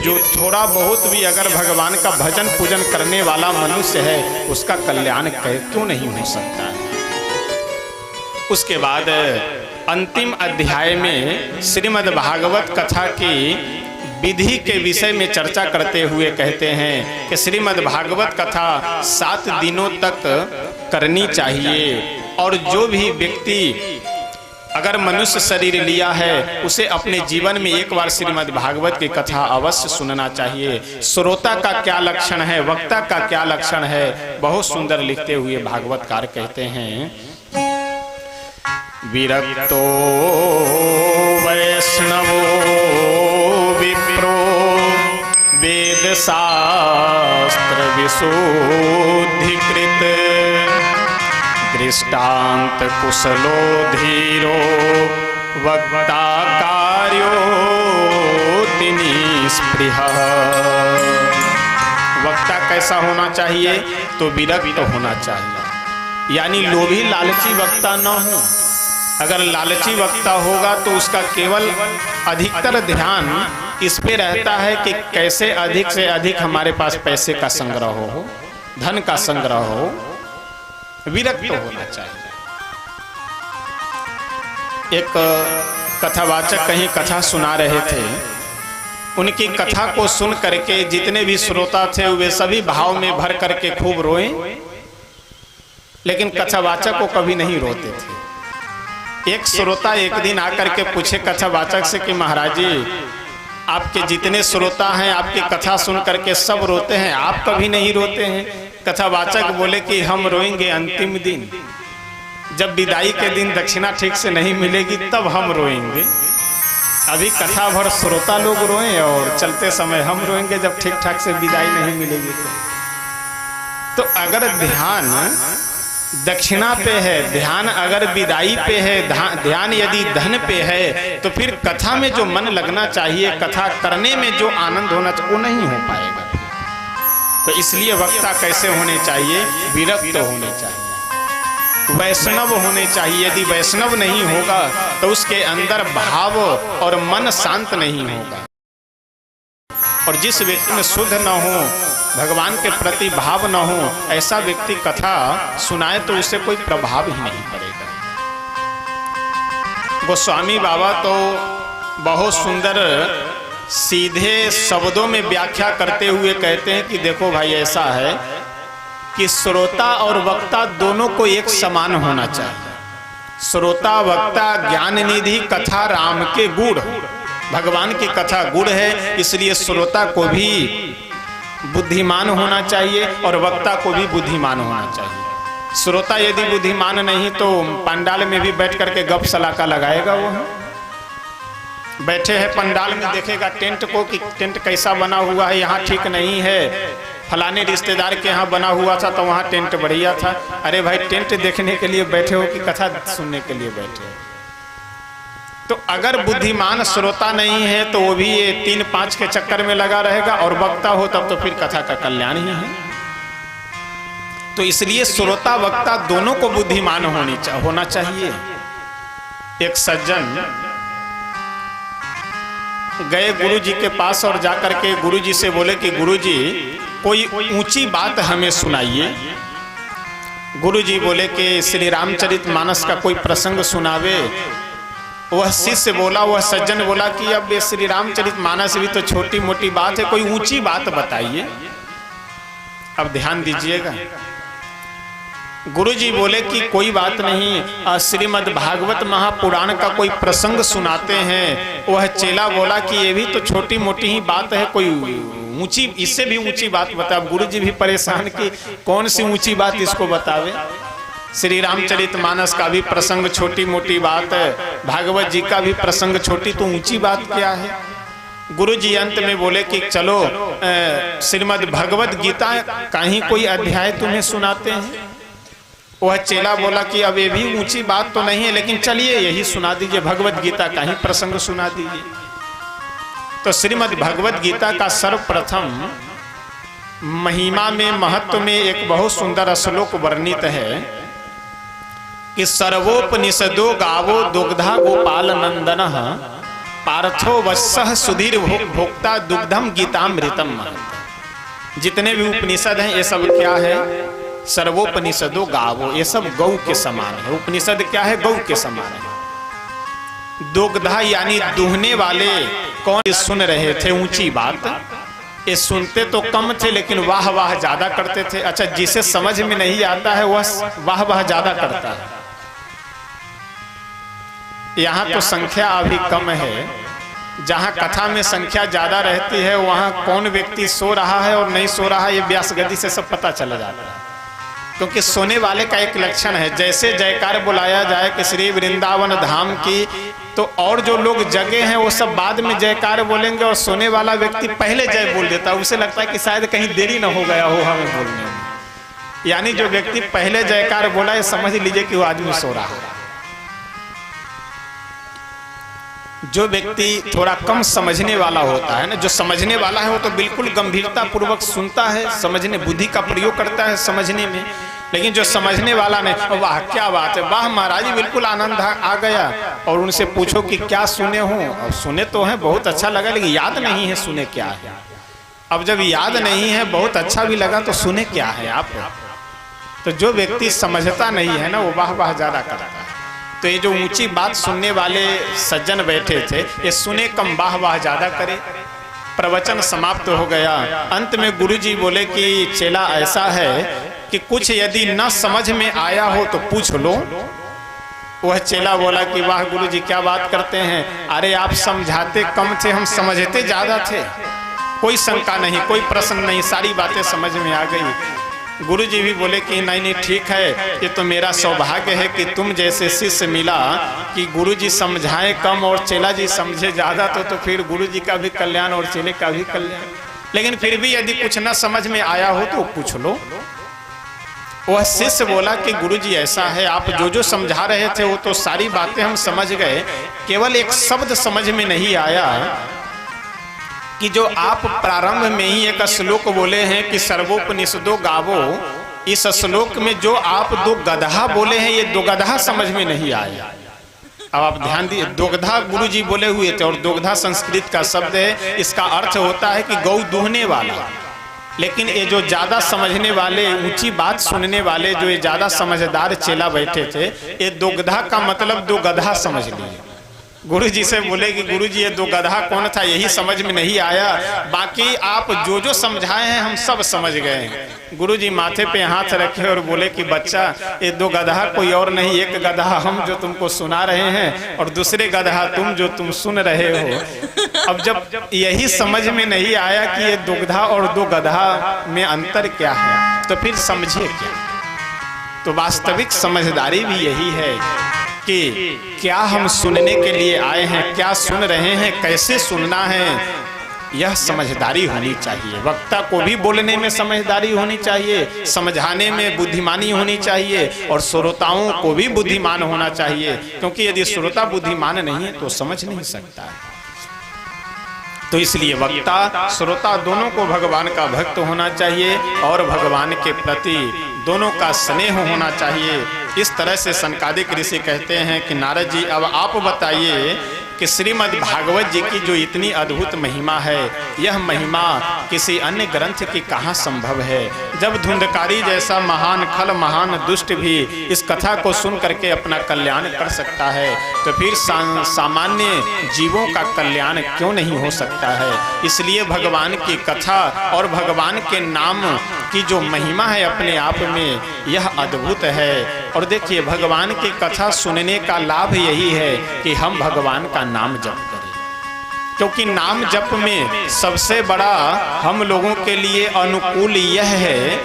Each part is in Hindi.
जो थोड़ा बहुत भी अगर भगवान का भजन पूजन करने वाला मनुष्य है उसका कल्याण क्यों नहीं हो सकता है। उसके बाद अंतिम अध्याय में श्रीमद् भागवत कथा की विधि के विषय में चर्चा करते हुए कहते हैं कि श्रीमद् भागवत कथा 7 दिनों तक करनी चाहिए और जो भी व्यक्ति अगर मनुष्य शरीर लिया है उसे अपने जीवन में एक बार श्रीमद् भागवत की कथा अवश्य सुनना चाहिए। श्रोता का क्या लक्षण है, वक्ता का क्या लक्षण है, बहुत सुंदर लिखते हुए भागवतकार कहते हैं, विरक्तो वैष्णवो विप्रो वेद शास्त्र विशुद्धिकृत दृष्टांत कुशलो धीरो वक्ता कार्यो निष्पृह। वक्ता कैसा होना चाहिए तो विरक्त होना चाहिए, यानी लोभी लालची वक्ता न हो। अगर लालची वक्ता होगा तो उसका केवल अधिकतर ध्यान इस पे रहता है कि कैसे अधिक से अधिक हमारे पास पैसे का संग्रह हो, धन का संग्रह हो। विरक्त होना चाहिए। एक कथावाचक कहीं कथा सुना रहे थे, उनकी कथा को सुन करके जितने भी श्रोता थे वे सभी भाव में भर करके खूब रोए, लेकिन कथावाचक को कभी नहीं रोते थे। एक श्रोता एक दिन आकर के पूछे कथावाचक से कि महाराज जी, आपके जितने श्रोता हैं आपकी कथा सुन करके सब रोते हैं, आप कभी नहीं रोते हैं। कथावाचक बोले कि हम रोएंगे अंतिम दिन, जब विदाई के दिन दक्षिणा ठीक से नहीं मिलेगी तब हम रोएंगे। अभी कथा भर श्रोता लोग रोएं और चलते समय हम रोएंगे जब ठीक ठाक से विदाई नहीं मिलेगी। तो अगर ध्यान दक्षिणा पे है, ध्यान अगर विदाई पे है, ध्यान यदि धन पे है, तो फिर कथा में जो मन लगना चाहिए, कथा करने में जो आनंद होना चाहिए वो नहीं हो पाएगा। तो इसलिए वक्ता कैसे होने चाहिए, विरक्त होने चाहिए, वैष्णव होने चाहिए। यदि वैष्णव नहीं होगा तो उसके अंदर भाव और मन शांत नहीं होगा। और जिस व्यक्ति में शुद्ध न हो, भगवान के प्रति भाव न हो, ऐसा व्यक्ति कथा सुनाए तो उसे कोई प्रभाव ही नहीं पड़ेगा। गोस्वामी बाबा तो बहुत सुंदर सीधे शब्दों में व्याख्या करते हुए कहते हैं कि देखो भाई, ऐसा है कि श्रोता और वक्ता दोनों को एक समान होना चाहिए। श्रोता वक्ता ज्ञान निधि कथा राम के गुण, भगवान की कथा गुण है, इसलिए श्रोता को भी बुद्धिमान होना चाहिए और वक्ता को भी बुद्धिमान होना चाहिए। श्रोता यदि बुद्धिमान नहीं तो पंडाल में भी बैठ करके गप सलाका लगाएगा। वो बैठे हैं पंडाल में, देखेगा टेंट को कि टेंट कैसा बना हुआ है, यहाँ ठीक नहीं है, फलाने रिश्तेदार के यहाँ बना हुआ था तो वहाँ टेंट बढ़िया था। अरे भाई, टेंट देखने के लिए बैठे हो कि कथा सुनने के लिए बैठे हो? तो अगर बुद्धिमान श्रोता नहीं है तो वो भी ये 3-5 के चक्कर में लगा रहेगा, और वक्ता हो तब तो फिर कथा का कल्याण ही है। तो इसलिए श्रोता वक्ता दोनों को बुद्धिमान होना चाहिए। एक सज्जन गए गुरु जी के पास और जाकर के गुरु जी से बोले कि गुरु जी, कोई ऊंची बात हमें सुनाइए। गुरु जी बोले कि श्री रामचरितमानस का कोई प्रसंग सुनावे। वह शिष्य बोला, वह सज्जन बोला कि अब ये श्री रामचरितमानस भी तो छोटी मोटी बात है, कोई ऊंची बात बताइए। अब ध्यान दीजिएगा, गुरुजी बोले कि कोई बात नहीं, श्रीमद् भागवत महापुराण का कोई प्रसंग सुनाते हैं। वह चेला बोला कि ये भी तो छोटी मोटी ही बात है, कोई ऊंची, इससे भी ऊंची बात बता। गुरुजी भी परेशान कि कौन सी ऊंची बात इसको बतावे। श्री रामचरितमानस का भी प्रसंग छोटी मोटी बात है, भागवत जी का भी प्रसंग छोटी, तो ऊंची बात क्या है। गुरुजी अंत में बोले कि चलो श्रीमद् भगवत गीता का ही कोई अध्याय तुम्हें सुनाते हैं। वह चेला बोला कि अब ये भी ऊंची बात तो नहीं है, लेकिन चलिए यही सुना दीजिए, भगवत गीता का ही प्रसंग सुना दीजिए। तो श्रीमद् भगवत गीता का सर्वप्रथम महिमा में, महत्व में एक बहुत सुंदर श्लोक वर्णित है कि सर्वोपनिषदो गावो दुग्धा गोपाल नंदन पार्थो वत्सः सुधीर भोक्ता दुग्धम गीतामृतम। जितने भी उपनिषद हैं ये सब क्या है? सर्वोपनिषदो गावो, ये सब गौ के समान है। उपनिषद क्या है? गौ के समान है। दुग्धा यानी दूहने वाले कौन सुन रहे थे ऊंची बात? ये सुनते तो कम थे लेकिन वाह वाह ज्यादा करते थे। अच्छा, जिसे समझ में नहीं आता है वह वाह वाह ज्यादा करता है। यहाँ तो संख्या अभी कम है, जहाँ कथा में संख्या ज्यादा रहती है वहाँ कौन व्यक्ति सो रहा है और नहीं सो रहा है ये व्यास गति से सब पता चला जाता है। क्योंकि सोने वाले का एक लक्षण है, जैसे जयकार बुलाया जाए कि श्री वृंदावन धाम की, तो और जो लोग जगे हैं वो सब बाद में जयकार बोलेंगे और सोने वाला व्यक्ति पहले जय बोल देता है। उसे लगता है कि शायद कहीं देरी ना हो गया हो हमें बोलने में। यानी जो व्यक्ति पहले जयकार बोला है समझ लीजिए कि वो आदमी सो रहा है। जो व्यक्ति थोड़ा कम समझने वाला होता है ना, जो समझने वाला है वो तो बिल्कुल गंभीरता पूर्वक सुनता है, समझने बुद्धि का प्रयोग करता है समझने में। लेकिन जो समझने वाला नहीं, वाह क्या बात है, वाह महाराज जी बिल्कुल आनंद आ गया, और उनसे पूछो कि क्या सुने हो, और सुने तो हैं बहुत अच्छा लगा लेकिन याद नहीं है सुने क्या है। अब जब याद नहीं है बहुत अच्छा भी लगा तो सुने क्या है आप? तो जो व्यक्ति समझता नहीं है ना वो वाह वाह ज्यादा करता है। तो ये जो ऊंची बात सुनने वाले सज्जन बैठे थे ये सुने कम वाह वाह ज्यादा करे। प्रवचन समाप्त हो गया। अंत में गुरुजी बोले कि चेला ऐसा है कि कुछ यदि न समझ में आया हो तो पूछ लो। वह चेला बोला कि वाह गुरुजी क्या बात करते हैं, अरे आप समझाते कम थे हम समझते ज्यादा थे। कोई शंका नहीं, कोई प्रश्न नहीं, सारी बातें समझ में आ गई। गुरुजी भी बोले कि नहीं नहीं ठीक है, ये तो मेरा सौभाग्य है कि तुम जैसे शिष्य मिला कि गुरुजी समझाए कम और चेला जी समझे ज्यादा, तो फिर गुरुजी का भी कल्याण और चेले का भी कल्याण। लेकिन फिर भी यदि कुछ न समझ में आया हो तो पूछ लो। वह शिष्य बोला कि गुरुजी ऐसा है, आप जो जो समझा रहे थे वो तो सारी बातें हम समझ गए, केवल एक शब्द समझ में नहीं आया कि जो आप प्रारंभ में ही एक श्लोक बोले हैं कि सर्वोपनिषदो गावो, इस श्लोक में जो आप दो गधा बोले हैं ये दो गधा समझ में नहीं आया। अब आप ध्यान दिए, दोगधा गुरुजी बोले हुए थे और दोगधा संस्कृत का शब्द है, इसका अर्थ होता है कि गौ दूहने वाला। लेकिन ये जो ज्यादा समझने वाले, ऊंची बात सुनने वाले, जो ये ज्यादा समझदार चेला बैठे थे, ये दोगधा का मतलब दो गधा समझ लिए। गुरुजी से बोले कि गुरुजी ये दो गधा कौन था यही समझ में नहीं आया, बाकी आप जो जो समझाए हैं हम सब समझ गए हैं। गुरुजी माथे पे हाथ रखे और बोले कि बच्चा ये दो गधा कोई और नहीं, एक गधा हम जो तुमको सुना रहे हैं और दूसरे गधा तुम जो तुम सुन रहे हो। अब जब यही समझ में नहीं आया कि ये दुग्धा और दो गधा में अंतर क्या है तो फिर समझे क्या? तो वास्तविक समझदारी भी यही है कि क्या हम सुनने के लिए आए हैं, क्या सुन रहे हैं, कैसे सुनना है, यह समझदारी होनी चाहिए। वक्ता को भी बोलने में समझदारी होनी चाहिए, समझाने में बुद्धिमानी होनी चाहिए और श्रोताओं को भी बुद्धिमान होना चाहिए, क्योंकि यदि श्रोता बुद्धिमान नहीं है तो समझ नहीं सकता है। तो इसलिए वक्ता श्रोता दोनों को भगवान का भक्त होना चाहिए और भगवान के प्रति दोनों का स्नेह होना चाहिए। इस तरह से सनकादिक ऋषि कहते हैं कि नारद जी अब आप बताइए कि श्रीमद् भागवत जी की जो इतनी अद्भुत महिमा है, यह महिमा किसी अन्य ग्रंथ की कहाँ संभव है? जब धुंधकारी जैसा महान खल महान दुष्ट भी इस कथा को सुन करके अपना कल्याण कर सकता है, तो फिर सामान्य जीवों का कल्याण क्यों नहीं हो सकता है? इसलिए भगवान की कथा और भगवान के नाम की जो महिमा है अपने आप में यह अद्भुत है। और देखिए भगवान की कथा सुनने का लाभ यही है कि हम भगवान का नाम जप करें, क्योंकि नाम जप में सबसे बड़ा हम लोगों के लिए अनुकूल यह है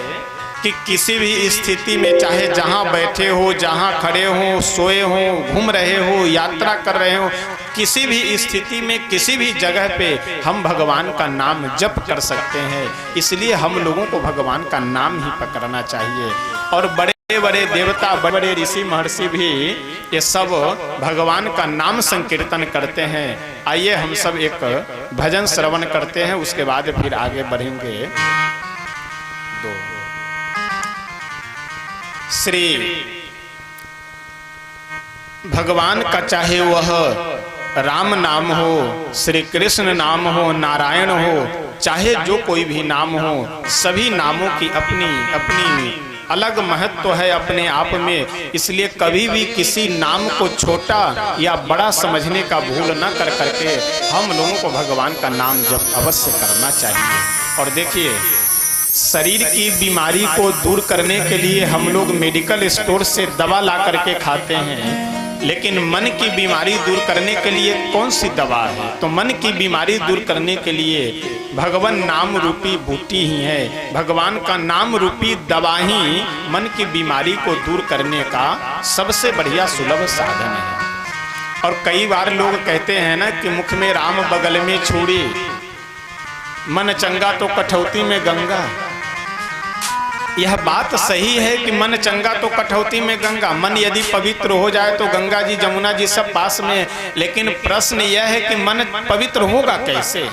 कि किसी भी स्थिति में, चाहे जहाँ बैठे हो, जहाँ खड़े हो, सोए हो, घूम रहे हो, यात्रा कर रहे हो, किसी भी स्थिति में किसी भी जगह पे हम भगवान का नाम जप कर सकते हैं। इसलिए हम लोगों को भगवान का नाम ही पकड़ना चाहिए। और बड़े बड़े देवता, बड़े बड़े ऋषि महर्षि भी ये सब भगवान का नाम संकीर्तन करते हैं। आइए हम सब एक भजन श्रवण करते हैं, उसके बाद फिर आगे बढ़ेंगे। श्री भगवान का चाहे वह राम नाम हो, श्री कृष्ण नाम हो, नारायण हो, चाहे जो कोई भी नाम हो, सभी नामों की अपनी अपनी अलग महत्व है अपने आप में। इसलिए कभी भी किसी नाम को छोटा या बड़ा समझने का भूल न कर करके हम लोगों को भगवान का नाम जप अवश्य करना चाहिए। और देखिए, शरीर की बीमारी को दूर करने के लिए हम लोग मेडिकल स्टोर से दवा ला करके खाते हैं, लेकिन मन की बीमारी दूर करने के लिए कौन सी दवा है? तो मन की बीमारी दूर करने के लिए भगवान नाम रूपी बूटी ही है। भगवान का नाम रूपी दवा ही मन की बीमारी को दूर करने का सबसे बढ़िया सुलभ साधन है। और कई बार लोग कहते हैं ना कि मुख में राम बगल में छुरी, मन चंगा तो कठौती में गंगा। यह बात सही है कि मन चंगा तो कठौती में गंगा। मन यदि पवित्र हो जाए तो गंगा जी जमुना जी सब पास में, लेकिन प्रश्न यह है कि मन पवित्र होगा कैसे?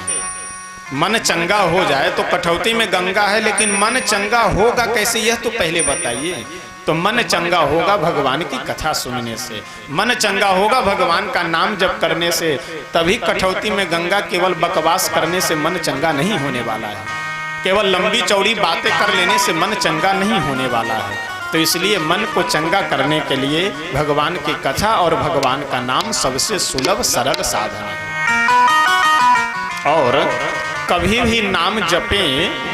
मन चंगा हो जाए तो कठौती में गंगा है, लेकिन मन चंगा होगा कैसे, यह तो पहले बताइए। तो मन चंगा होगा भगवान की कथा सुनने से, मन चंगा होगा भगवान का नाम जप करने से। तभी कठौती में गंगा केवल बकवास करने से मन चंगा नहीं होने वाला है, केवल लंबी चौड़ी बातें कर लेने से मन चंगा नहीं होने वाला है। तो इसलिए मन को चंगा करने के लिए भगवान की कथा और भगवान का नाम सबसे सुलभ सरल साधन है। और कभी भी नाम जपें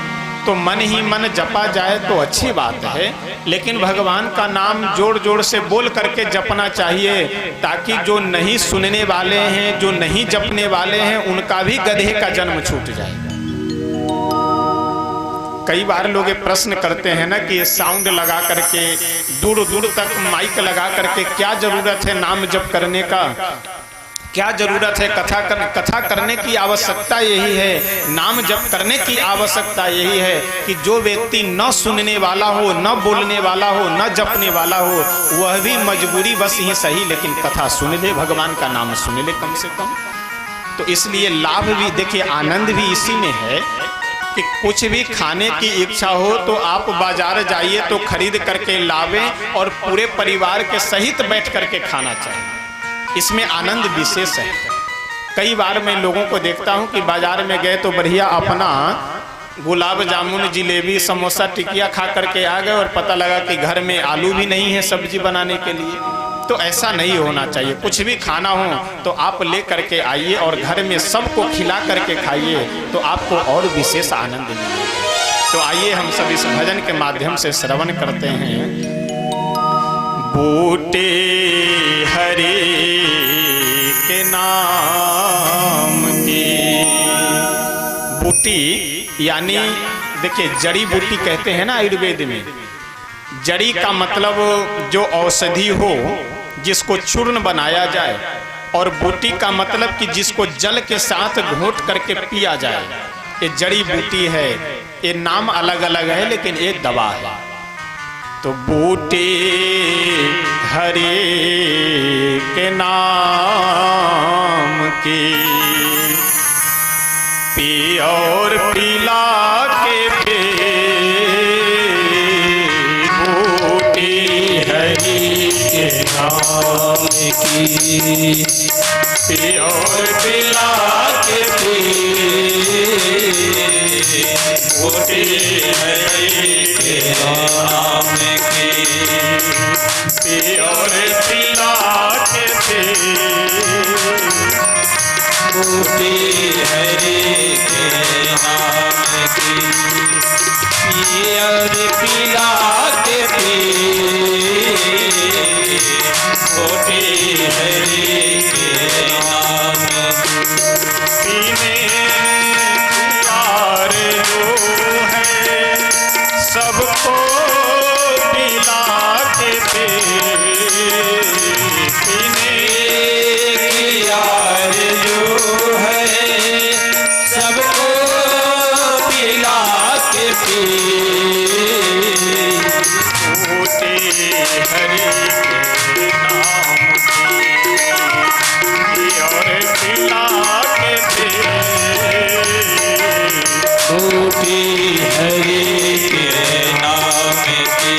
तो मन ही मन जपा जाए तो अच्छी बात है, लेकिन भगवान का नाम जोड़ जोड़ से बोल करके जपना चाहिए, ताकि जो नहीं सुनने वाले हैं, जो नहीं जपने वाले हैं, उनका भी गधे का जन्म छूट जाए। कई बार लोग ये प्रश्न करते हैं ना कि साउंड लगा करके दूर दूर तक माइक लगा करके क्या जरूरत है नाम जप करने का, क्या जरूरत है कथा करने की आवश्यकता यही है, नाम जप करने की आवश्यकता यही है कि जो व्यक्ति न सुनने वाला हो, न बोलने वाला हो, न जपने वाला हो, वह भी मजबूरी बस ही सही लेकिन कथा सुन ले, भगवान का नाम सुन ले कम से कम। तो इसलिए लाभ भी देखिए, आनंद भी इसी में है कि कुछ भी खाने की इच्छा हो तो आप बाजार जाइए तो खरीद करके लावें और पूरे परिवार के सहित बैठ करके खाना चाहिए। इसमें आनंद विशेष है। कई बार मैं लोगों को देखता हूं कि बाजार में गए तो बढ़िया अपना गुलाब जामुन, जिलेबी, समोसा, टिकिया खा करके आ गए और पता लगा कि घर में आलू भी नहीं है सब्जी बनाने के लिए। तो ऐसा नहीं होना चाहिए। कुछ भी खाना हो तो आप ले करके आइए और घर में सबको खिला करके खाइए, तो आपको और विशेष आनंद मिलेगा। तो आइए हम सब इस भजन के माध्यम से श्रवण करते हैं। बूटे हरे के नाम की, बूटी यानी देखिए जड़ी बूटी कहते हैं ना आयुर्वेद में। जड़ी का मतलब जो औषधि हो, जिसको चूर्ण बनाया जाए, और बूटी का मतलब कि जिसको जल के साथ घोट करके पिया जाए, ये जड़ी बूटी है। ये नाम अलग अलग है लेकिन ये दवा है। तो बूटे हरे के नाम की, पी और पिला के पे, बूटी हरि के नाम की, पी और पिला के पे, बूटी हरि के नाम की, पी और पिला के पे, बूटी हरि के नाम की, पी और पिला के पे, बूटी हरि के नाम की, पीने यार जो है सबको पिला के पे, पीने यार जो है सबको पिला के पे, बूटे हरि के नाम की, और पिला के पे, बूटे हरि के नाम की,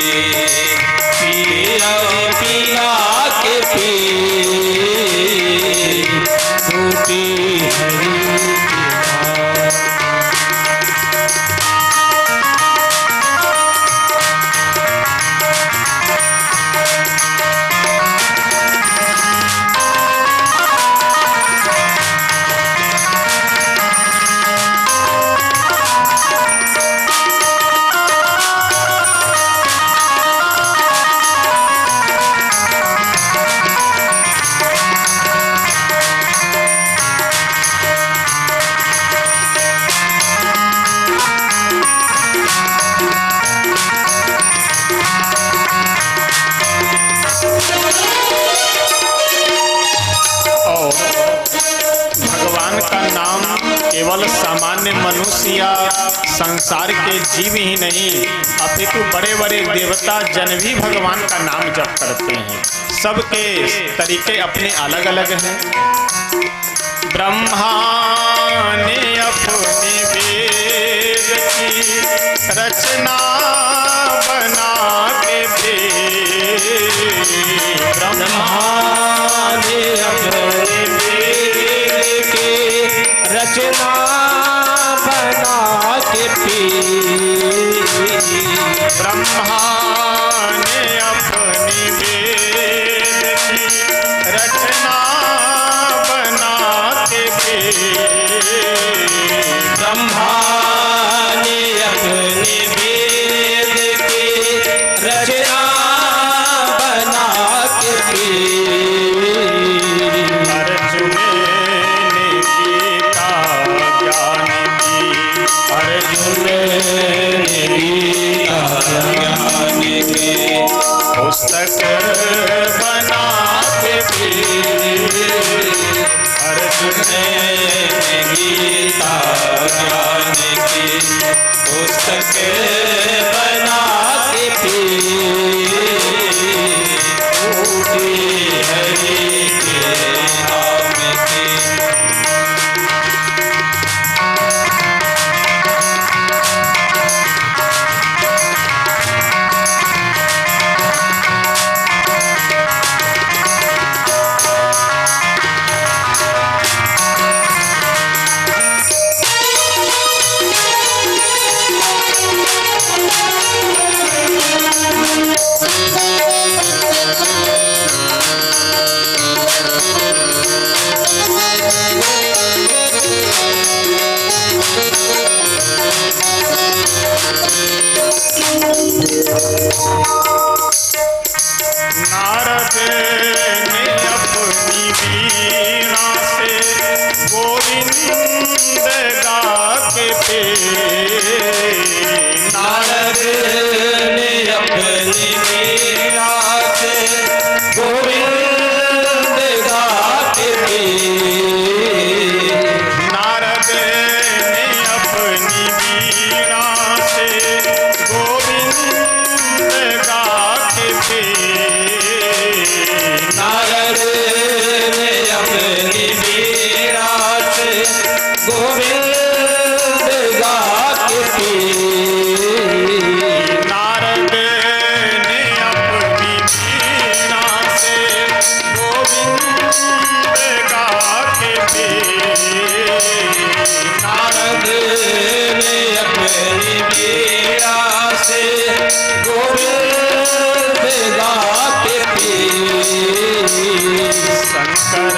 पी और पिला के पे, केवल सामान्य मनुष्य या संसार के जीव ही नहीं अपितु बड़े बड़े देवता जन भी भगवान का नाम जप करते हैं। सबके तरीके अपने अलग अलग हैं। ब्रह्मा ने अपने वेद की रचना बना के ब्रह्मा ने अपने वेद की रचना बना के ब्रह्मा ने अपनी वेद की रचना बना के ब्रह्मा ने अपने वेद की रचना बना के अर्जुन ने गीता ज्ञान की अर्जुन ने गीता ज्ञान की पुस्तक बना के अर्जुन ने गीता ज्ञान की पुस्तक बना के हरि के नाम की नारद ने अपनी वीणा से गोविंद गा के नारद ने अपनी वीणा से गोविंद गा के नारद ने अपनी वीणा से गोविंद गा के नारद ने अपनी वीणा से गोविंद गा के नारद ने अपनी वीणा से गोविंद गा के नारद ने अपनी वीणा से गोविंद गा के शंकर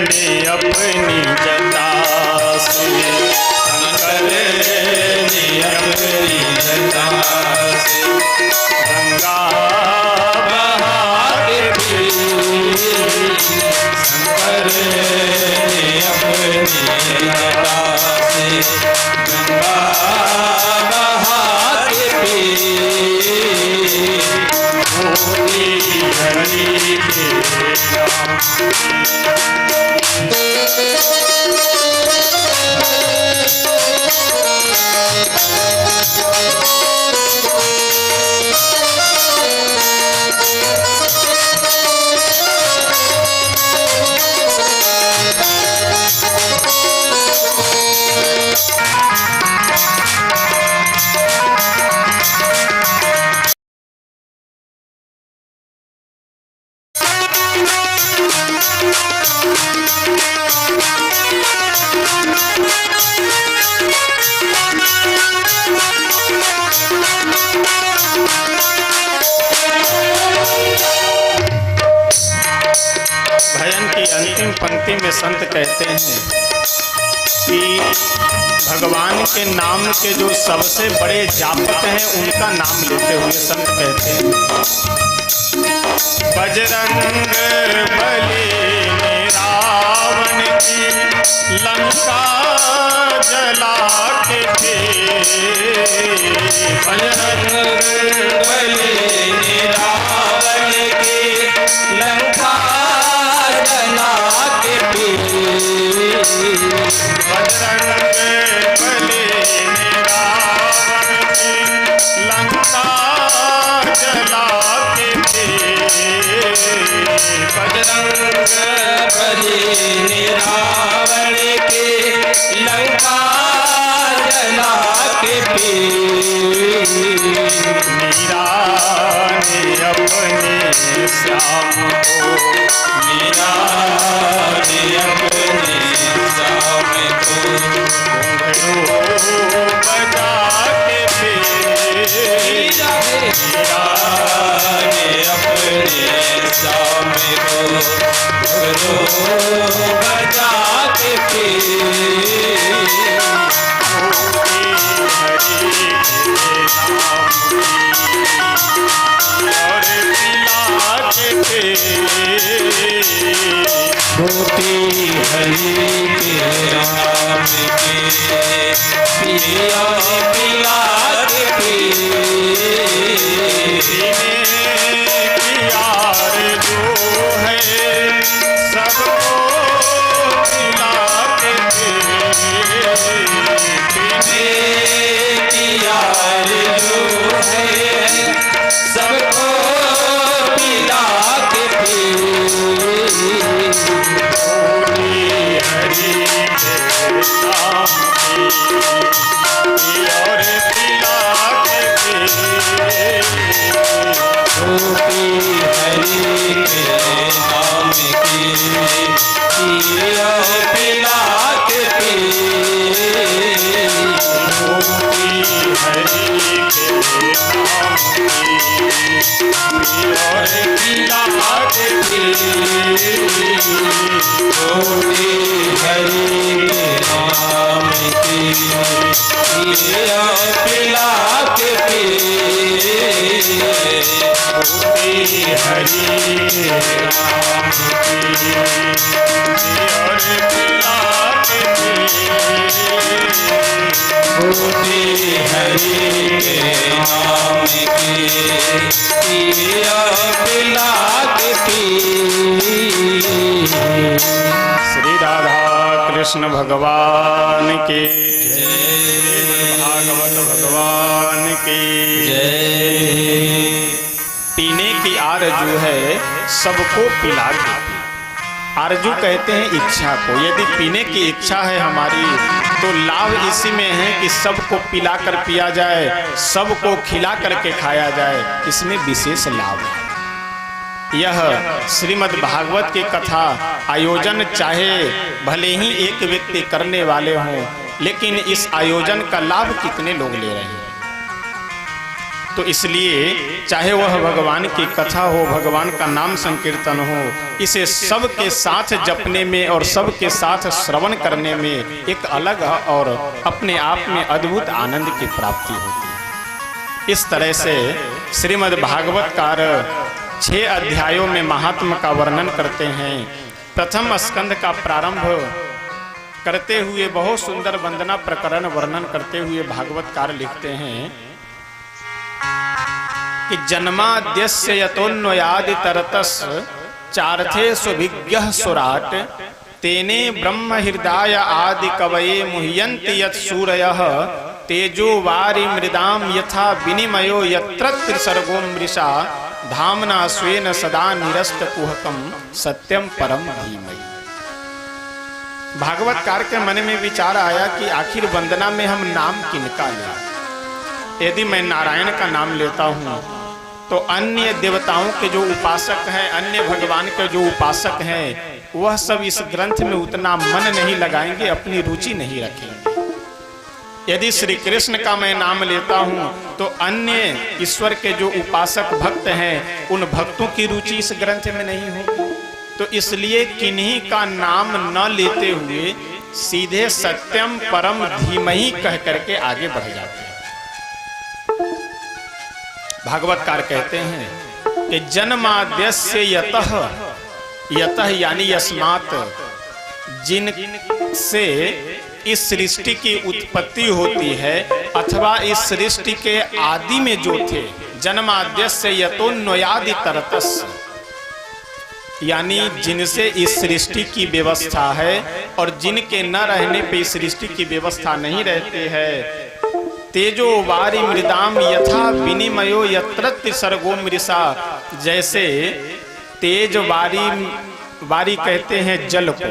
ने अपनी जटा से शंकर ने अपनी जटा से गंगा बहा के शंकर ने अपनी जटा से गंगा बहा के हरि के नाम भजन की अंतिम पंक्ति में संत कहते हैं कि भगवान के नाम के जो सबसे बड़े जापक हैं उनका नाम लेते हुए संत कहते हैं बजरंग बली ने रावण की लंका जला के थे बजरंग बली ने रावण की लंका जला के बजरंग ने रावण के लंका जला के पी। मीरा ने अपने श्याम को, मीरा ने अपने श्याम को घुंघरू बजा के पी। मीरा ने अपने श्याम को घुंघरू बजा के पी। मोती हरि के नाम की पिया पिला के पी। प्यार जो है सबको पिला के पीने की यार जो है सबको पिला के पी। हरि के नाम की और पिला के गोपी हरि के नाम की पिया पिला के पी। गोपी हरि के नाम की और पिला के गोपी हरि के नाम की पिया पिला के पी। गोपी हरि के नाम की और पिला के गोपी हरि के नाम की पिया पिला के पी। श्री राधा कृष्ण भगवान की भागवत भगवान की पीने की आरजू है सबको पिला के। आरजू कहते हैं इच्छा को। यदि पीने की इच्छा है हमारी तो लाभ इसी में है कि सबको पिलाकर पिया जाए, सबको खिला करके खाया जाए, इसमें विशेष लाभ है। यह श्रीमद् भागवत की कथा आयोजन चाहे भले ही एक व्यक्ति करने वाले हों, लेकिन इस आयोजन का लाभ कितने लोग ले रहे हैं। तो इसलिए चाहे वह भगवान की कथा हो, भगवान का नाम संकीर्तन हो, इसे सबके साथ जपने में और सबके साथ श्रवण करने में एक अलग और अपने आप में अद्भुत आनंद की प्राप्ति होती है। इस तरह से श्रीमद् भागवतकार 6 अध्यायों में महात्मा का वर्णन करते हैं। प्रथम स्कंद का प्रारंभ करते हुए बहुत सुंदर वंदना प्रकरण वर्णन करते हुए भागवतकार लिखते हैं कि जन्माद्यस्य यतोन्वयादि तरतस् चार्थे सुभिज्ञः सुराट तेने ब्रह्म हृदय आदि कवये मुह्यन्ति यत् सूरयः तेजो वारि मृदाम यथा विनिमयो यत्र त्रिसर्गो मृषा धामना स्वेन सदा निरस्त कुहकम सत्यम परम धीमहि। भागवतकार के मन में विचार आया कि आखिर वंदना में हम नाम किनका लें। यदि मैं नारायण का नाम लेता हूँ तो अन्य देवताओं के जो उपासक हैं, अन्य भगवान के जो उपासक हैं, वह सब इस ग्रंथ में उतना मन नहीं लगाएंगे, अपनी रुचि नहीं रखेंगे। यदि श्री कृष्ण का मैं नाम लेता हूँ तो अन्य ईश्वर के जो उपासक भक्त हैं, उन भक्तों की रुचि इस ग्रंथ में नहीं होगी। तो इसलिए किन्हीं का नाम न लेते हुए सीधे सत्यम परम धीमहि कह करके आगे बढ़ जाते हैं। भागवतकार कहते हैं कि जन्माद्यस्य यतः, यतः यानी यस्मात्, जिन से इस सृष्टि की उत्पत्ति होती है अथवा इस सृष्टि के आदि में जो थे। जन्माद्यस्य यतोन्वयादि तरतस्, यानी जिनसे इस सृष्टि की व्यवस्था है और जिनके न रहने पे इस सृष्टि की व्यवस्था नहीं रहती है। तेजो वारि मृदाम यथा विनिमयो यत्र त्रिसर्गो मृषा, जैसे तेज वारी वारी कहते हैं जल को,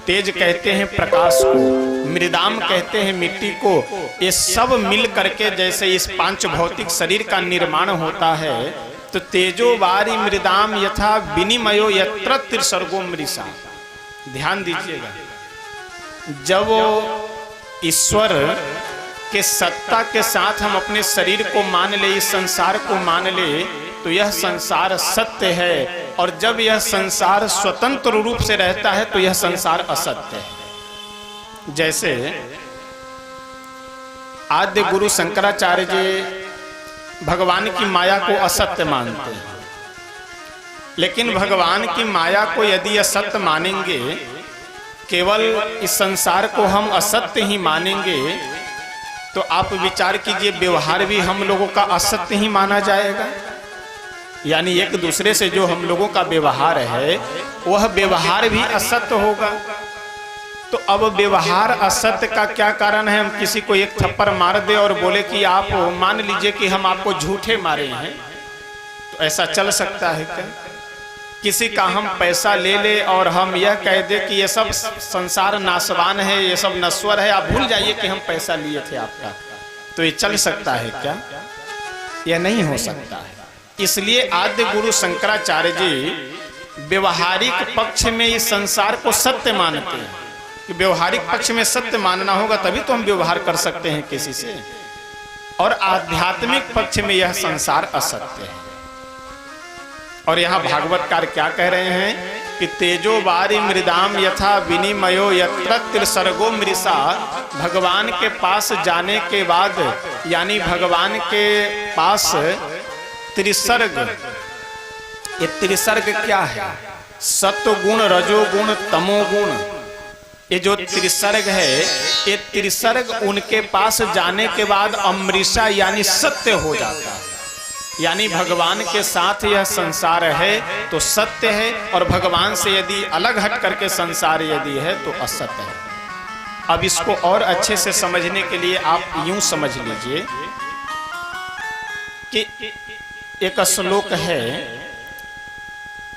तेज कहते हैं प्रकाश को, मृदाम कहते हैं मिट्टी को। ये सब मिल करके जैसे इस पांच भौतिक शरीर का निर्माण होता है, तो तेजो वारी मृदाम यथा विनिमयो यत्र त्रिसर्गो मृषा। ध्यान दीजिएगा, जब ईश्वर के सत्ता के साथ हम अपने शरीर को मान ले, इस संसार को मान ले, तो यह संसार सत्य है। और जब यह संसार स्वतंत्र रूप से रहता है तो यह संसार असत्य है। जैसे आद्य गुरु शंकराचार्य जी भगवान की माया को असत्य मानते हैं, लेकिन भगवान की माया को यदि असत्य मानेंगे, केवल इस संसार को हम असत्य ही मानेंगे, तो आप विचार कीजिए व्यवहार भी हम लोगों का असत्य ही माना जाएगा। यानी एक दूसरे से जो हम लोगों का व्यवहार है वह व्यवहार भी असत्य होगा। तो अब व्यवहार असत्य का क्या कारण है? हम किसी को एक थप्पड़ मार दे और बोले कि आप मान लीजिए कि हम आपको झूठे मारे हैं, तो ऐसा चल सकता है क्या? किसी का हम पैसा ले ले और हम यह कह दे कि ये सब संसार नाशवान है, ये सब नश्वर है, आप भूल जाइए कि हम पैसा लिए थे आपका, तो ये चल सकता है क्या? यह नहीं हो सकता है। इसलिए आद्य गुरु शंकराचार्य जी व्यवहारिक पक्ष में इस संसार को सत्य मानते हैं कि व्यवहारिक पक्ष में सत्य मानना होगा तभी तो हम व्यवहार कर सकते हैं किसी से, और आध्यात्मिक पक्ष में यह संसार असत्य है। और यहाँ भागवतकार क्या कह रहे हैं कि तेजो वारी मृदाम यथा विनिमयो यत्र त्रिसर्गो मृषा। भगवान के पास जाने के बाद, यानी भगवान के पास त्रिसर्ग, ये त्रिसर्ग क्या है? सत्वगुण, रजोगुण, तमोगुण। ये जो त्रिसर्ग है, ये त्रिसर्ग उनके पास जाने के अमृषा अमृषा यानी सत्य हो जाता है। यानी भगवान के साथ यह संसार है तो सत्य है, और भगवान से यदि अलग हट करके संसार यदि है तो असत्य है। अब इसको और अच्छे से समझने के लिए आप यूं समझ लीजिए कि एक श्लोक है,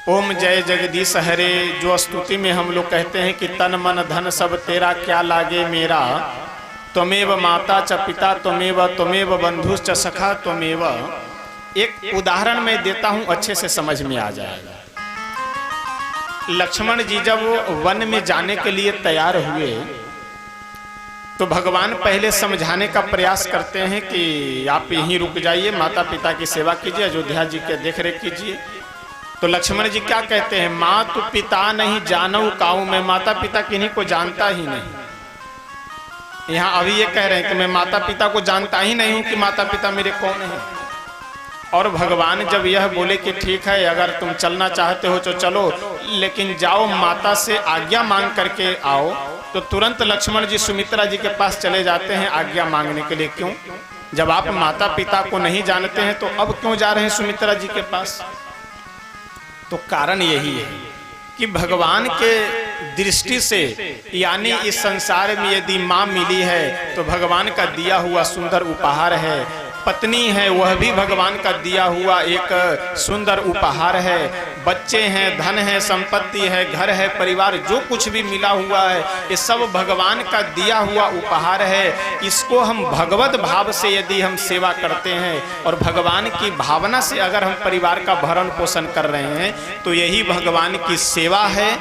ओम जय जगदीश हरे, जो स्तुति में हम लोग कहते हैं कि तन मन धन सब तेरा, क्या लागे मेरा, त्वमेव माता च पिता त्वमेव, त्वमेव बंधुश्च सखा त्वमेव। एक उदाहरण मैं देता हूं, अच्छे से समझ में आ जाएगा। लक्ष्मण जी जब वन में जाने के लिए तैयार हुए तो भगवान पहले समझाने का प्रयास करते हैं कि आप यहीं रुक जाइए, माता पिता की सेवा कीजिए, अयोध्या जी के देख रेख कीजिए। तो लक्ष्मण जी क्या कहते हैं? मातु पिता नहीं जानऊ काऊ, मैं माता पिता किन्हीं को जानता ही नहीं। यहाँ अभी ये कह रहे हैं कि मैं माता पिता को जानता ही नहीं हूं कि माता पिता मेरे कौन है। और भगवान जब यह बोले कि ठीक है, अगर तुम चलना चाहते हो तो चलो, लेकिन जाओ माता से आज्ञा मांग करके आओ, तो तुरंत लक्ष्मण जी सुमित्रा जी के पास चले जाते हैं आज्ञा मांगने के लिए। क्यों? जब आप माता पिता को नहीं जानते हैं तो अब क्यों जा रहे हैं सुमित्रा जी के पास? तो कारण यही है कि भगवान के दृष्टि से, यानी इस संसार में यदि माँ मिली है तो भगवान का दिया हुआ सुंदर उपहार है, पत्नी है वह भी भगवान का दिया हुआ एक सुंदर उपहार है, बच्चे हैं, धन है, संपत्ति है, घर है, परिवार, जो कुछ भी मिला हुआ है ये सब भगवान का दिया हुआ उपहार है। इसको हम भगवत भाव से यदि हम सेवा करते हैं और भगवान की भावना से अगर हम परिवार का भरण पोषण कर रहे हैं तो यही भगवान की सेवा है।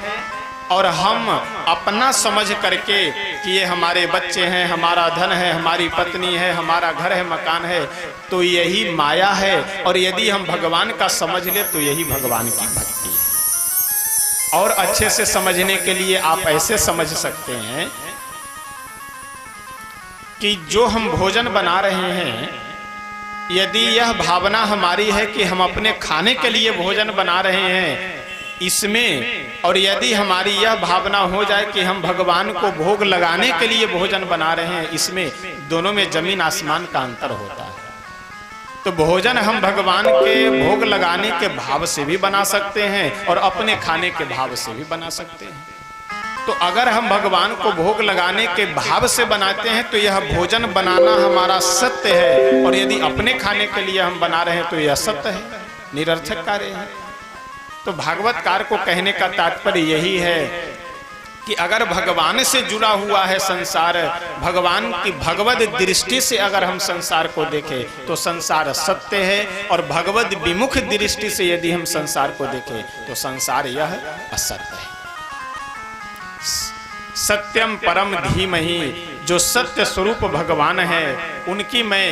और हम अपना समझ करके कि ये हमारे बच्चे हैं, हमारा धन है, हमारी पत्नी है, हमारा घर है, मकान है, तो यही माया है। और यदि हम भगवान का समझ ले तो यही भगवान की भक्ति है। और अच्छे से समझने के लिए आप ऐसे समझ सकते हैं कि जो हम भोजन बना रहे हैं, यदि यह भावना हमारी है कि हम अपने खाने के लिए भोजन बना रहे हैं इसमें, और यदि हमारी यह भावना हो जाए कि हम भगवान को भोग लगाने के लिए भोजन बना रहे हैं, इसमें दोनों में जमीन आसमान का अंतर होता है। तो भोजन हम भगवान के भोग लगाने के भाव से भी बना सकते हैं और अपने खाने के भाव से भी बना सकते हैं। तो अगर हम भगवान को भोग लगाने के भाव से बनाते हैं तो यह भोजन बनाना हमारा सत्य है, और यदि अपने खाने के लिए हम बना रहे हैं तो यह असत्य है, निरर्थक कार्य है। तो भागवतकार को कहने का तात्पर्य यही है कि अगर भगवान से जुड़ा हुआ है संसार, भगवान की भगवत दृष्टि से अगर हम संसार को देखें तो संसार सत्य है, और भगवत विमुख दृष्टि से यदि हम संसार को देखें तो संसार यह असत्य है। सत्यम परम धीमहि, जो सत्य स्वरूप भगवान है उनकी मैं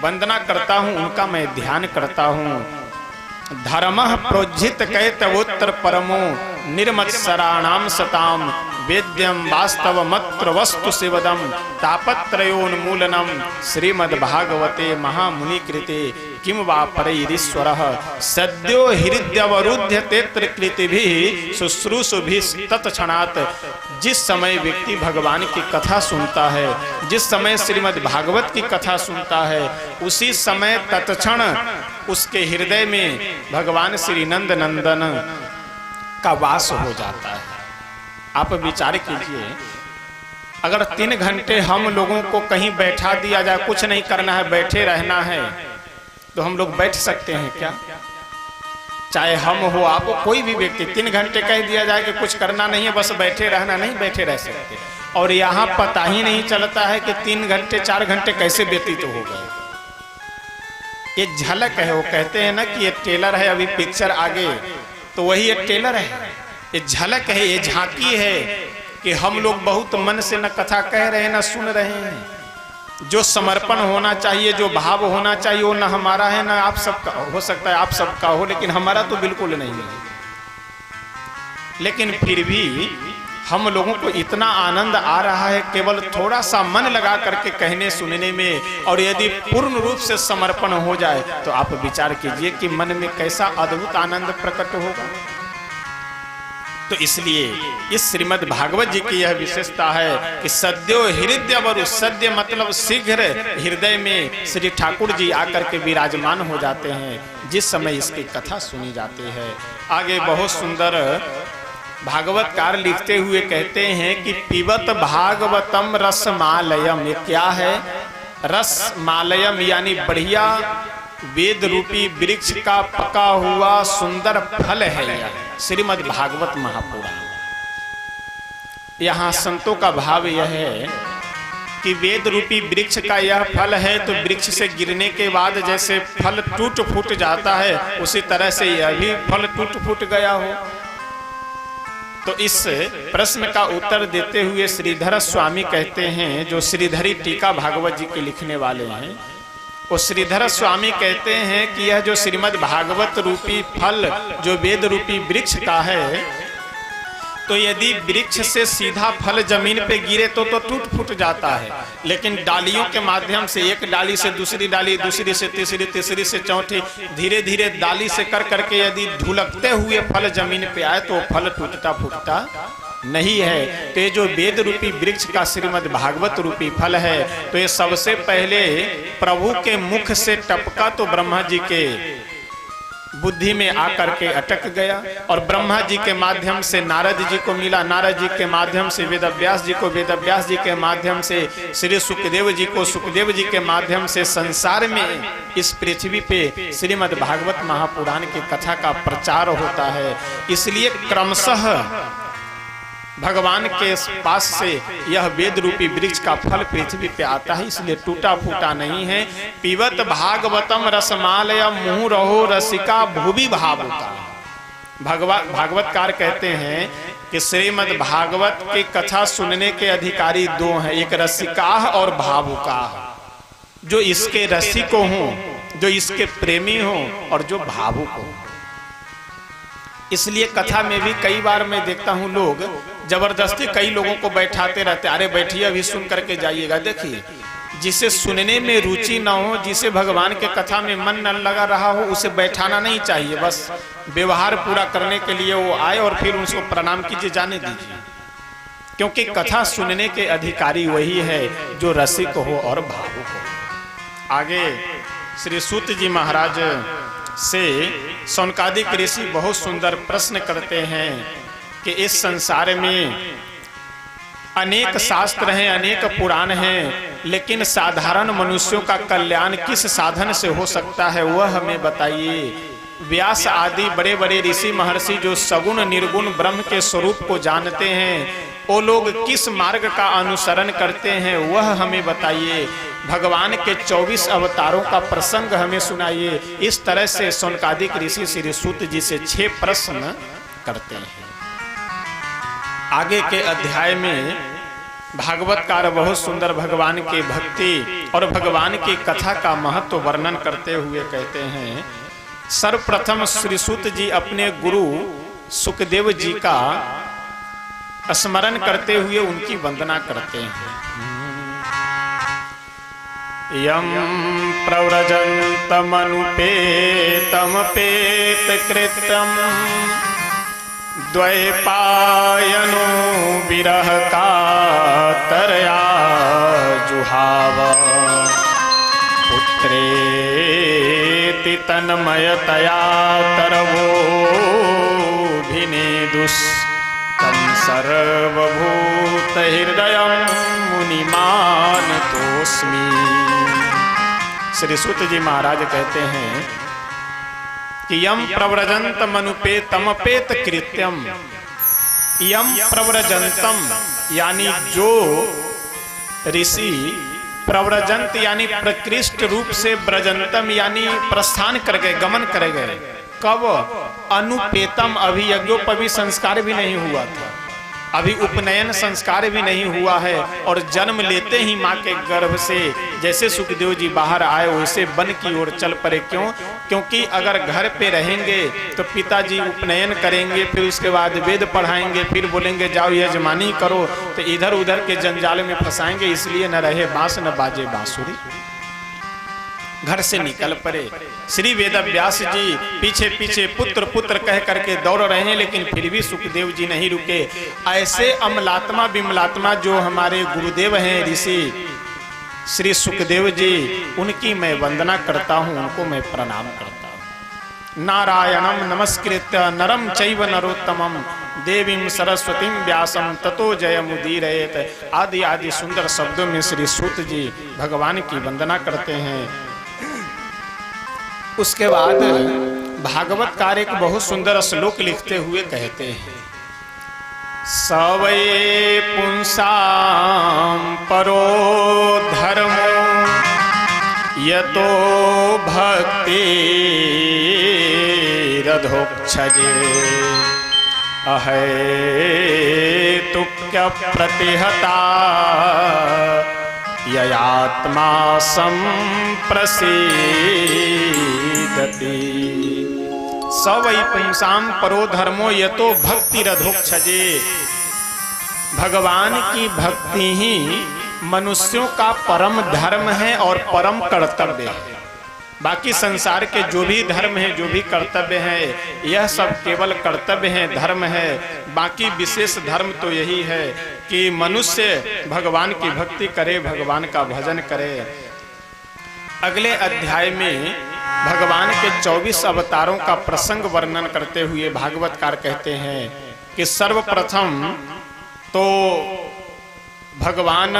वंदना करता हूँ, उनका मैं ध्यान करता हूँ। धर्मः प्रोज्झित कैतवोत्तर परमो निर्मत्सराणाम सताम वेद्यम वास्तवमत्र वस्तु शिवदम तापत्रयोन्मूलनम श्रीमद्भागवते महामुनि कृते किम वा परैरीश्वरः सद्यो हृदयवरुध्य तेत्र कृतिभिः शुश्रूषुभिः तत्क्षणात्। जिस समय व्यक्ति भगवान की कथा सुनता है, जिस समय श्रीमद् भागवत की कथा सुनता है, उसी समय तत्क्षण उसके हृदय में भगवान श्री नंद नंदन का वास हो जाता है। आप विचार कीजिए, अगर 3 घंटे हम लोगों को कहीं बैठा दिया जाए, कुछ नहीं करना है, बैठे रहना है, तो हम लोग बैठ सकते हैं क्या? चाहे हम हो, आप, कोई भी व्यक्ति 3 घंटे कह दिया जाए कि कुछ करना नहीं है, बस बैठे रहना, नहीं बैठे रह सकते। और यहाँ पता ही नहीं चलता है कि 3 घंटे 4 घंटे कैसे व्यतीत हो गए। ये झलक है, वो कहते हैं ना कि ये ट्रेलर है, अभी पिक्चर आगे, तो वही एक ट्रेलर है, ये झलक है, ये झांकी है कि हम लोग बहुत मन से न कथा कह रहे हैं न सुन रहे हैं। जो समर्पण होना चाहिए, जो भाव होना चाहिए, वो न हमारा है न आप सबका। हो सकता है आप सबका हो, लेकिन हमारा तो बिल्कुल नहीं है। लेकिन फिर भी हम लोगों को इतना आनंद आ रहा है केवल थोड़ा सा मन लगा करके कहने सुनने में, और यदि पूर्ण रूप से समर्पण हो जाए तो आप विचार कीजिए कि मन में कैसा अद्भुत आनंद प्रकट होगा। तो इसलिए इस श्रीमद् भागवत जी की यह विशेषता है कि सद्यो हृदयवरु, सद्य मतलब शीघ्र, हृदय में श्री ठाकुर जी आकर के विराजमान हो जाते हैं जिस समय इसकी कथा सुनी जाती है। आगे बहुत सुंदर भागवतकार लिखते हुए कहते हैं कि पिबत भागवतम रसमालयम। ये क्या है? रसमालयम यानी बढ़िया वेद रूपी वृक्ष का पका हुआ सुंदर फल है यह श्रीमद् भागवत महापुराण। यहाँ संतों का भाव यह है कि वेद रूपी वृक्ष का यह फल है, तो वृक्ष से गिरने के बाद जैसे फल टूट फूट जाता है, उसी तरह से यह भी फल टूट फूट गया हो। तो इस प्रश्न का उत्तर देते हुए श्रीधर स्वामी कहते हैं, जो श्रीधरी टीका भागवत जी के लिखने वाले हैं, वो श्रीधर स्वामी कहते हैं कि यह जो श्रीमद् भागवत रूपी फल जो वेद रूपी वृक्ष का है, तो यदि वृक्ष से सीधा फल जमीन पे गिरे तो टूट फूट जाता है, लेकिन डालियों के माध्यम से, एक डाली से दूसरी डाली, दूसरी से तीसरी, तीसरी से चौथी, धीरे धीरे डाली से कर करके यदि ढुलकते हुए फल जमीन पे आए तो फल टूटता फूटता नहीं है। तो ये जो वेद रूपी वृक्ष का श्रीमद् भागवत रूपी फल है, तो ये सबसे पहले प्रभु के मुख से टपका तो ब्रह्मा जी के बुद्धि में आकर के अटक गया, और ब्रह्मा जी के माध्यम से नारद जी को मिला, नारद जी के माध्यम से वेदव्यास जी को, वेदव्यास जी के माध्यम से श्री सुखदेव जी को, सुखदेव जी के माध्यम से संसार में इस पृथ्वी पे श्रीमद् भागवत महापुराण की कथा का प्रचार होता है। इसलिए क्रमशः भगवान के पास से यह वेद रूपी वृक्ष का फल पृथ्वी पे आता है, इसलिए टूटा फूटा नहीं है। पिबत भागवतम रसमालय मुँह रहो रसिका भुवि भावुका। भागवतकार कहते हैं कि श्रीमद् भागवत की कथा सुनने के अधिकारी 2 हैं, एक रसिकाह और भावुकाह। जो इसके रसिक हों, जो इसके प्रेमी हों, और जो भावुक हों। इसलिए कथा में भी कई बार मैं देखता हूं लोग जबरदस्ती कई लोगों को बैठाते रहते, अरे बैठिए अभी सुन करके जाइएगा। देखिए, जिसे सुनने में रुचि न हो, जिसे भगवान के कथा में मन न लगा रहा हो, उसे बैठाना नहीं चाहिए। बस व्यवहार पूरा करने के लिए वो आए और फिर उसको प्रणाम कीजिए, जाने दीजिए। क्योंकि कथा सुनने के अधिकारी वही है जो रसिक हो और भावुक हो। आगे श्री सूत जी महाराज से सौनकादिक ऋषि बहुत सुंदर प्रश्न करते हैं कि इस संसार में अनेक शास्त्र हैं, अनेक पुराण हैं, लेकिन साधारण मनुष्यों का कल्याण किस साधन से हो सकता है, वह हमें बताइए। व्यास आदि बड़े बड़े ऋषि महर्षि जो सगुण निर्गुण ब्रह्म के स्वरूप को जानते हैं, वो लोग किस मार्ग का अनुसरण करते हैं वह हमें बताइए। भगवान के 24 अवतारों का प्रसंग हमें सुनाइए। इस तरह से शौनकादिक ऋषि श्री सूत जी से 6 प्रश्न करते हैं। आगे के अध्याय में भागवतकार बहुत सुंदर भगवान के भक्ति और भगवान की कथा का महत्व वर्णन करते हुए कहते हैं, सर्वप्रथम श्री सूत जी अपने गुरु सुखदेव जी का स्मरण करते हुए उनकी वंदना करते हैं। यम प्रव्रजन्तमनुपेतमपेत कृत्यं द्वैपायनो विरह कातरया जुहाव पुत्रेति तन्मयतया तरवोऽभिनेदुस् तं सर्वभूतहृदयं मुनिमानतोऽस्मि। श्री सूत जी महाराज कहते हैं कि यम प्रव्रजंत मनुपेतमपेत कृत्यम, यम प्रव्रजंतम यानी जो ऋषि प्रव्रजंत यानी प्रकृष्ट रूप से ब्रजंतम यानी प्रस्थान कर गए, गमन कर गए। कब? अनुपेतम, अभी यज्ञोपवी संस्कार भी नहीं हुआ था, अभी उपनयन संस्कार भी नहीं हुआ है, और जन्म लेते ही माँ के गर्भ से जैसे सुखदेव जी बाहर आए वैसे वन की ओर चल पड़े। क्यों? क्योंकि अगर घर पे रहेंगे तो पिताजी उपनयन करेंगे, फिर उसके बाद वेद पढ़ाएंगे, फिर बोलेंगे जाओ यजमानी करो, तो इधर उधर के जंजाल में फंसाएंगे। इसलिए न रहे बांस न बाजे बांसुरी, घर से निकल पड़े। श्री वेदव्यास जी पीछे पीछे पुत्र पुत्र कह करके दौड़ रहे हैं, लेकिन फिर भी सुखदेव जी नहीं रुके। ऐसे अमलात्मा विमलात्मा जो हमारे गुरुदेव हैं ऋषि श्री सुखदेव जी, उनकी मैं वंदना करता हूँ, उनको मैं प्रणाम करता हूँ। नारायणं नमस्कृत्य नरं चैव नरोत्तमं देवीं सरस्वतीं व्यासं ततो जयमुदीरयेत। आदि आदि सुंदर शब्दों में श्री सूत जी भगवान की वंदना करते हैं। उसके बाद भागवतकार एक बहुत सुंदर श्लोक लिखते हुए कहते हैं, सवै पुंसां परो धर्मो यतो भक्तिरधोक्षजे अहेतुक्य प्रतिहता ययात्मा संप्रसीदति। सवै पुंसां परो धर्मो यतो भक्तिरधोक्षजे। भगवान की भक्ति ही मनुष्यों का परम धर्म है और परम कर्तव्य है। बाकी संसार के जो भी धर्म है, जो भी कर्तव्य है, यह सब केवल कर्तव्य है, धर्म है। बाकी विशेष धर्म तो यही है कि मनुष्य भगवान की भक्ति करे, भगवान का भजन करे। अगले अध्याय में भगवान के 24 अवतारों का प्रसंग वर्णन करते हुए भागवतकार कहते हैं कि सर्वप्रथम तो भगवान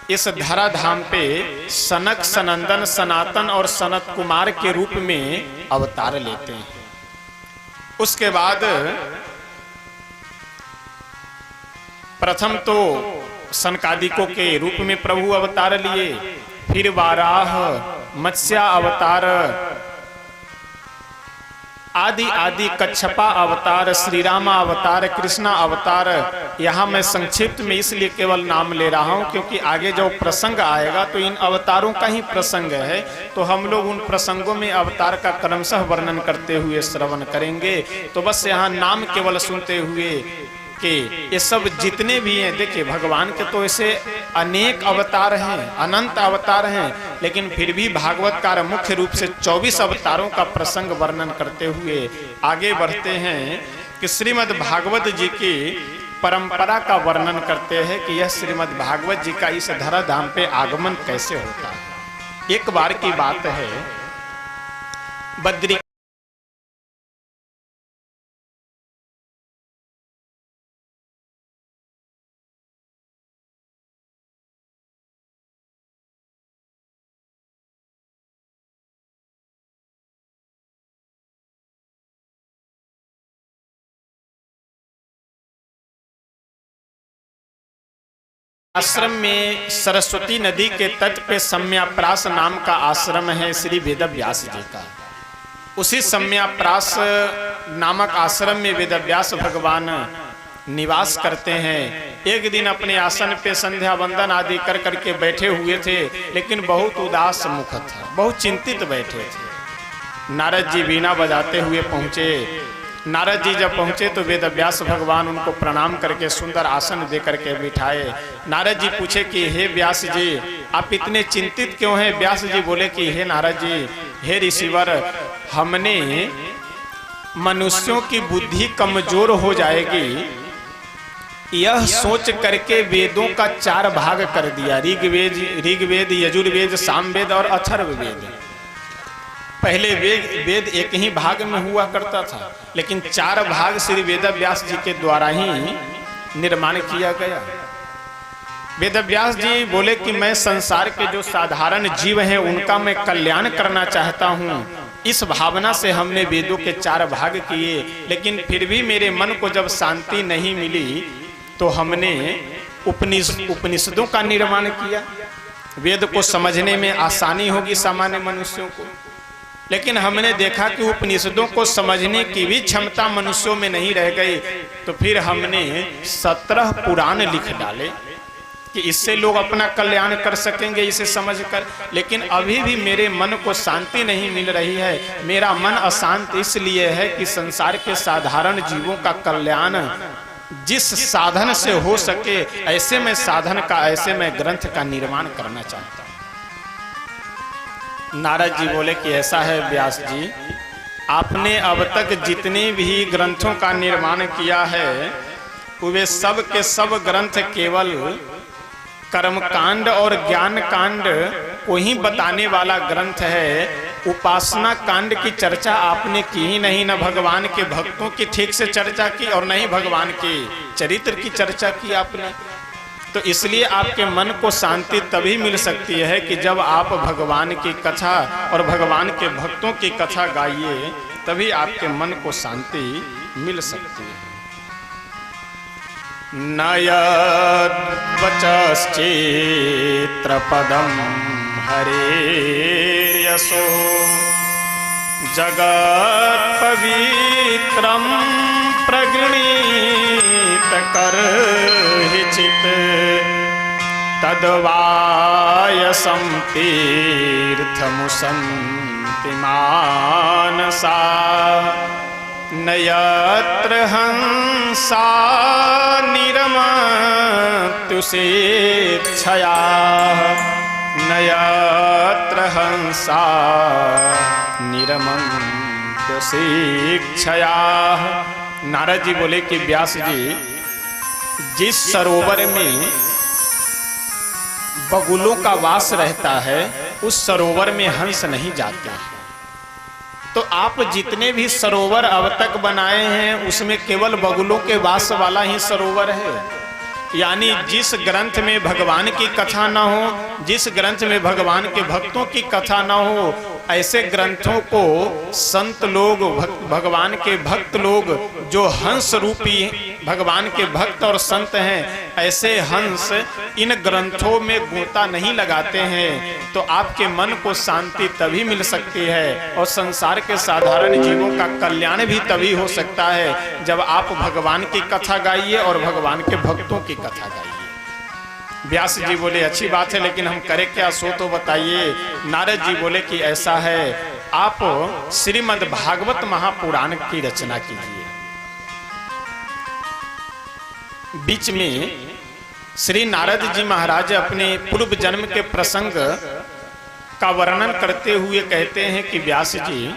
इस धराधाम पे सनक सनंदन सनातन और सनत कुमार के रूप में अवतार लेते हैं। उसके बाद प्रथम तो सनकादिकों के रूप में प्रभु अवतार लिए, फिर वाराह मत्स्य अवतार आदि आदि कच्छपा अवतार, श्री रामा अवतार, कृष्णा अवतार। यहाँ मैं संक्षिप्त में इसलिए केवल नाम ले रहा हूँ क्योंकि आगे जो प्रसंग आएगा तो इन अवतारों का ही प्रसंग है, तो हम लोग उन प्रसंगों में अवतार का क्रमशः वर्णन करते हुए श्रवण करेंगे। तो बस यहाँ नाम केवल सुनते हुए कि ये सब जितने भी हैं, देखिए भगवान के तो ऐसे अनेक अवतार हैं, अनंत अवतार हैं, लेकिन फिर भी भागवतकार मुख्य रूप से 24 अवतारों का प्रसंग वर्णन करते हुए आगे बढ़ते हैं कि श्रीमद् भागवत जी की परंपरा का वर्णन करते हैं कि यह श्रीमद् भागवत जी का इस धराधाम पे आगमन कैसे होता है। एक बार की बात है, बद्री आश्रम में सरस्वती नदी के तट पे सम्याप्रास नाम का आश्रम है श्री वेदव्यास जी का। उसी सम्याप्रास नामक आश्रम में वेदव्यास भगवान निवास करते हैं। एक दिन अपने आसन पे संध्या वंदन आदि कर करके बैठे हुए थे, लेकिन बहुत उदास मुख था, बहुत चिंतित बैठे थे। नारद जी वीणा बजाते हुए पहुँचे। नारद जी जब पहुँचे तो वेदव्यास भगवान उनको प्रणाम करके सुंदर आसन दे करके बिठाए। नारद जी पूछे कि हे व्यास जी, आप इतने चिंतित क्यों हैं? व्यास जी बोले कि हे नारद जी, हे ऋषिवर, हमने मनुष्यों की बुद्धि कमजोर हो जाएगी यह सोच करके वेदों का 4 भाग कर दिया। ऋग्वेद, यजुर्वेद, सामवेद और अथर्ववेद। पहले वेद एक ही भाग में हुआ करता था, लेकिन 4 भाग श्री वेदव्यास जी के द्वारा ही निर्माण किया गया। वेदव्यास जी बोले कि मैं संसार के जो साधारण जीव हैं उनका मैं कल्याण करना चाहता हूँ। इस भावना से हमने वेदों के 4 भाग किए, लेकिन फिर भी मेरे मन को जब शांति नहीं मिली तो हमने उपनिषदों का निर्माण किया। वेद को समझने में आसानी होगी सामान्य मनुष्यों को, लेकिन हमने देखा कि उपनिषदों को समझने की भी क्षमता मनुष्यों में नहीं रह गई। तो फिर हमने 17 पुराण लिख डाले कि इससे लोग अपना कल्याण कर सकेंगे इसे समझकर। लेकिन अभी भी मेरे मन को शांति नहीं मिल रही है। मेरा मन अशांत इसलिए है कि संसार के साधारण जीवों का कल्याण जिस साधन से हो सके, ऐसे मैं साधन का, ऐसे मैं ग्रंथ का निर्माण करना चाहता हूं। नारद जी बोले कि ऐसा है व्यास जी, आपने अब तक जितने भी ग्रंथों का निर्माण किया है वे सब के सब ग्रंथ केवल कर्मकांड और ज्ञान कांड को ही बताने वाला ग्रंथ है। उपासना कांड की चर्चा आपने की ही नहीं, न भगवान के भक्तों की ठीक से चर्चा की और न ही भगवान के चरित्र की चर्चा की आपने। तो इसलिए आपके मन को शांति तभी मिल सकती है कि जब आप भगवान की कथा और भगवान के भक्तों की कथा गाइए, तभी आपके मन को शांति मिल सकती है। नयद्वचश्चित्रपदं हरेर्यशो जगत्पवित्रं प्रगृणीत कर्हिचित् तद्वायसं तीर्थमुसन्ति मानसा न यत्र हंसा निरमत्युषेच्छया न यत्र हंसा निरमत्युषेच्छया। नारद जी बोले कि व्यास जी, जिस सरोवर में बगुलों का वास रहता है उस सरोवर में हंस नहीं जाते हैं। तो आप जितने भी सरोवर अब तक बनाए हैं उसमें केवल बगुलों के वास वाला ही सरोवर है। यानी जिस ग्रंथ में भगवान की कथा न हो, जिस ग्रंथ में भगवान के भक्तों की कथा न हो, ऐसे ग्रंथों को संत लोग, भगवान के भक्त लोग जो हंस रूपी भगवान के भक्त और संत हैं, ऐसे हंस इन ग्रंथों में गोता नहीं लगाते हैं। तो आपके मन को शांति तभी मिल सकती है और संसार के साधारण जीवों का कल्याण भी तभी हो सकता है जब आप भगवान की कथा गाइए और भगवान के भक्तों की कथा गाइए। व्यास जी बोले अच्छी बात है, लेकिन हम करें क्या, सो तो बताइए। नारद जी बोले कि ऐसा है, आप श्रीमद् भागवत महापुराण की रचना कीजिए। बीच में श्री नारद जी महाराज अपने पूर्व जन्म के प्रसंग का वर्णन करते हुए कहते हैं कि व्यास जी,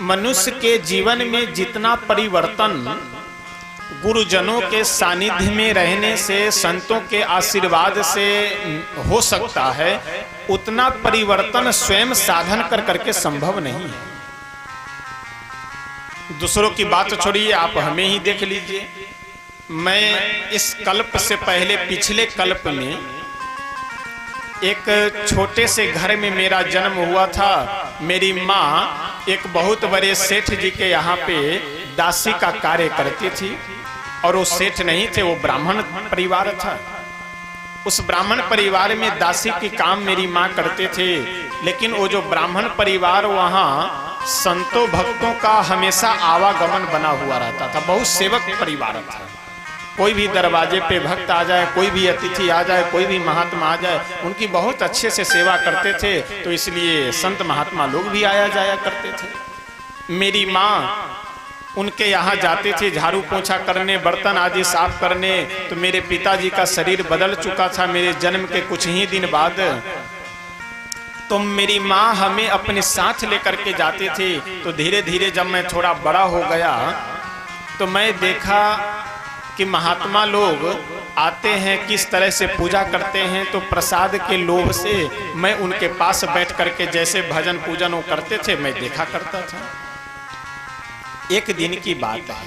मनुष्य के जीवन में जितना परिवर्तन गुरुजनों के सानिध्य में रहने से, संतों के आशीर्वाद से हो सकता है, उतना परिवर्तन स्वयं साधन कर करके संभव नहीं है। दूसरों की बात छोड़िए, आप हमें ही देख लीजिए। मैं इस कल्प से पहले पिछले कल्प में एक छोटे से घर में मेरा जन्म हुआ था। मेरी माँ एक बहुत बड़े सेठ जी के यहाँ पे दासी का कार्य करती थी और वो सेठ नहीं थे, वो ब्राह्मण परिवार था। उस ब्राह्मण परिवार में दासी के काम मेरी माँ करते थे, लेकिन वो जो ब्राह्मण परिवार वहाँ संतों भक्तों का हमेशा आवागमन बना हुआ रहता था, बहुत सेवक परिवार था। कोई भी दरवाजे पे भक्त आ जाए, कोई भी अतिथि आ जाए, कोई भी महात्मा आ जाए, उनकी बहुत अच्छे से सेवा करते थे, तो इसलिए संत महात्मा लोग भी आया जाया करते थे। मेरी माँ उनके यहाँ जाते थे झाड़ू पोछा करने, बर्तन आदि साफ करने। तो मेरे पिताजी का शरीर बदल चुका था मेरे जन्म के कुछ ही दिन बाद। तो मेरी माँ हमें अपने साथ लेकर के जाते थे। तो धीरे धीरे जब मैं थोड़ा बड़ा हो गया तो मैं देखा कि महात्मा लोग आते हैं, किस तरह से पूजा करते हैं। तो प्रसाद के लोभ से मैं उनके पास बैठ करके जैसे भजन पूजन वो करते थे, मैं देखा करता था। एक दिन की बात है,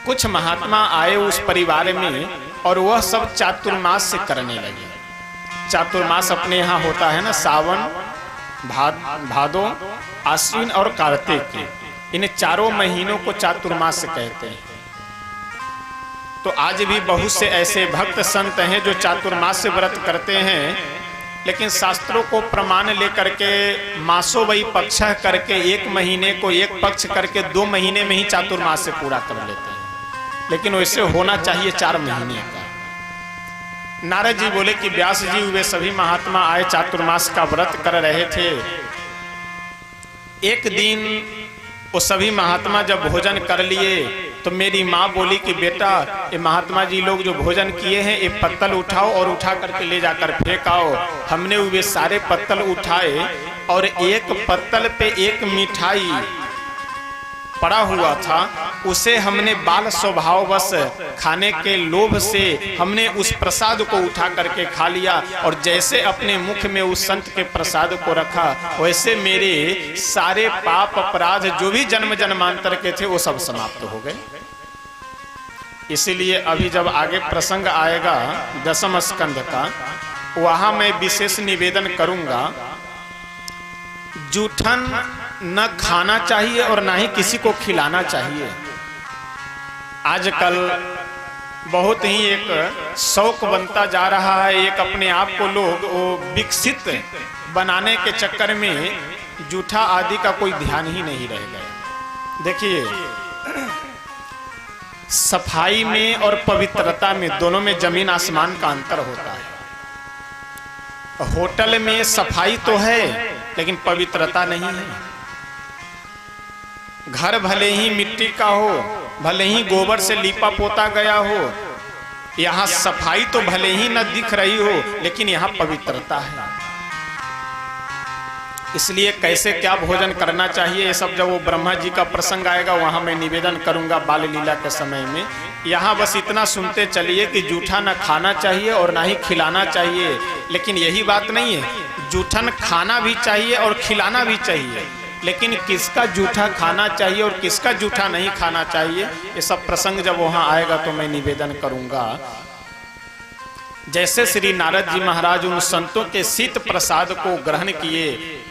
कुछ महात्मा आए उस परिवार में और वह सब चातुर्मास से करने लगे। चातुर्मास अपने यहाँ होता है ना, सावन, भादो, आश्विन और कार्तिक, इन चारों महीनों को चातुर्मास कहते हैं। तो आज भी बहुत से ऐसे भक्त संत हैं जो चातुर्मास से व्रत करते हैं, लेकिन शास्त्रों को प्रमाण लेकर के मासों वही पक्ष करके एक महीने को एक पक्ष करके 2 महीने में ही चातुर्मास से पूरा कर लेते हैं। लेकिन वैसे होना चाहिए 4 महीने का। नारद जी बोले कि व्यास जी, वे सभी महात्मा आए चातुर्मास का व्रत कर रहे थे। एक दिन वो सभी महात्मा जब भोजन कर लिए तो मेरी माँ बोली कि बेटा, ये महात्मा जी लोग जो भोजन किए हैं, ये पत्तल उठाओ और उठा करके ले जाकर फेंकाओ। हमने वे सारे पत्तल उठाए और एक पत्तल पे एक मिठाई पड़ा हुआ था, उसे हमने बाल स्वभाववश खाने के लोभ से हमने उस प्रसाद को उठा करके खा लिया। और जैसे अपने मुख में उस संत के प्रसाद को रखा, वैसे मेरे सारे पाप अपराध जो भी जन्म जन्मांतर के थे वो सब समाप्त हो गए। इसीलिए अभी जब आगे प्रसंग आएगा 10वें स्कंध का, वहां मैं विशेष निवेदन करूंगा। जूठन न खाना चाहिए और ना ही किसी को खिलाना चाहिए। आजकल बहुत ही एक शौक बनता जा रहा है, एक अपने आप को लोग वो विकसित बनाने के चक्कर में जूठा आदि का कोई ध्यान ही नहीं रह गया। देखिए, सफाई में और पवित्रता में दोनों में जमीन आसमान का अंतर होता है। होटल में सफाई तो है लेकिन पवित्रता नहीं है। घर भले ही मिट्टी का हो, भले ही गोबर से लीपा पोता गया हो, यहाँ सफाई तो भले ही न दिख रही हो, लेकिन यहाँ पवित्रता है। इसलिए कैसे क्या भोजन करना चाहिए, ये सब जब वो ब्रह्मा जी का प्रसंग आएगा वहां मैं निवेदन करूंगा बाल लीला के समय में। यहाँ बस इतना सुनते चलिए कि जूठा न खाना चाहिए और ना ही खिलाना चाहिए। लेकिन यही बात नहीं है, जूठन खाना भी चाहिए और खिलाना भी चाहिए, लेकिन किसका जूठा खाना चाहिए और किसका जूठा नहीं खाना चाहिए, ये सब प्रसंग जब वहां आएगा तो मैं निवेदन करूंगा। जैसे श्री नारद जी महाराज उन संतों के शीत प्रसाद को ग्रहण किए,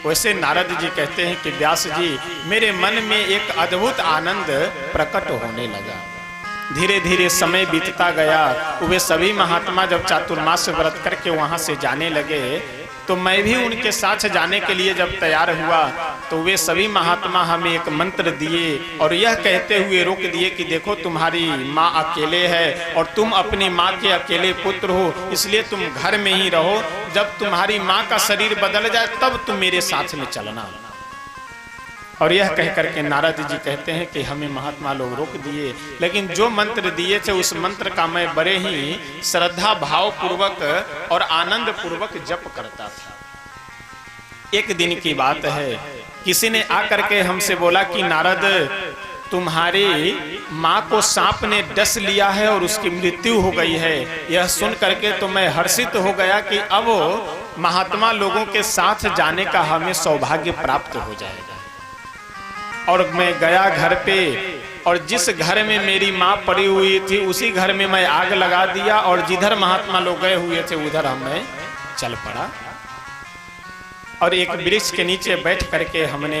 वैसे नारद जी कहते हैं कि व्यास जी, मेरे मन में एक अद्भुत आनंद प्रकट होने लगा। धीरे धीरे समय बीतता गया। वे सभी महात्मा जब चातुर्मास व्रत करके वहां से जाने लगे, तो मैं भी उनके साथ जाने के लिए जब तैयार हुआ तो वे सभी महात्मा हमें एक मंत्र दिए और यह कहते हुए रोक दिए कि देखो, तुम्हारी माँ अकेले है और तुम अपनी माँ के अकेले पुत्र हो, इसलिए तुम घर में ही रहो। जब तुम्हारी माँ का शरीर बदल जाए तब तुम मेरे साथ में चलना। और यह कह करके नारद जी कहते हैं कि हमें महात्मा लोग रोक दिए, लेकिन जो मंत्र दिए थे उस मंत्र का मैं बड़े ही श्रद्धा भाव पूर्वक और आनंद पूर्वक जप करता था। एक दिन की बात है, किसी ने आकर के हमसे बोला कि नारद, तुम्हारी माँ को सांप ने डस लिया है और उसकी मृत्यु हो गई है। यह सुन करके तो मैं हर्षित हो गया कि अब महात्मा लोगों के साथ जाने का हमें सौभाग्य प्राप्त हो जाएगा। और मैं गया घर पे, और जिस घर में मेरी माँ पड़ी हुई थी उसी घर में मैं आग लगा दिया और जिधर महात्मा लोग गए हुए थे उधर मैं चल पड़ा। और एक वृक्ष के नीचे बैठ करके हमने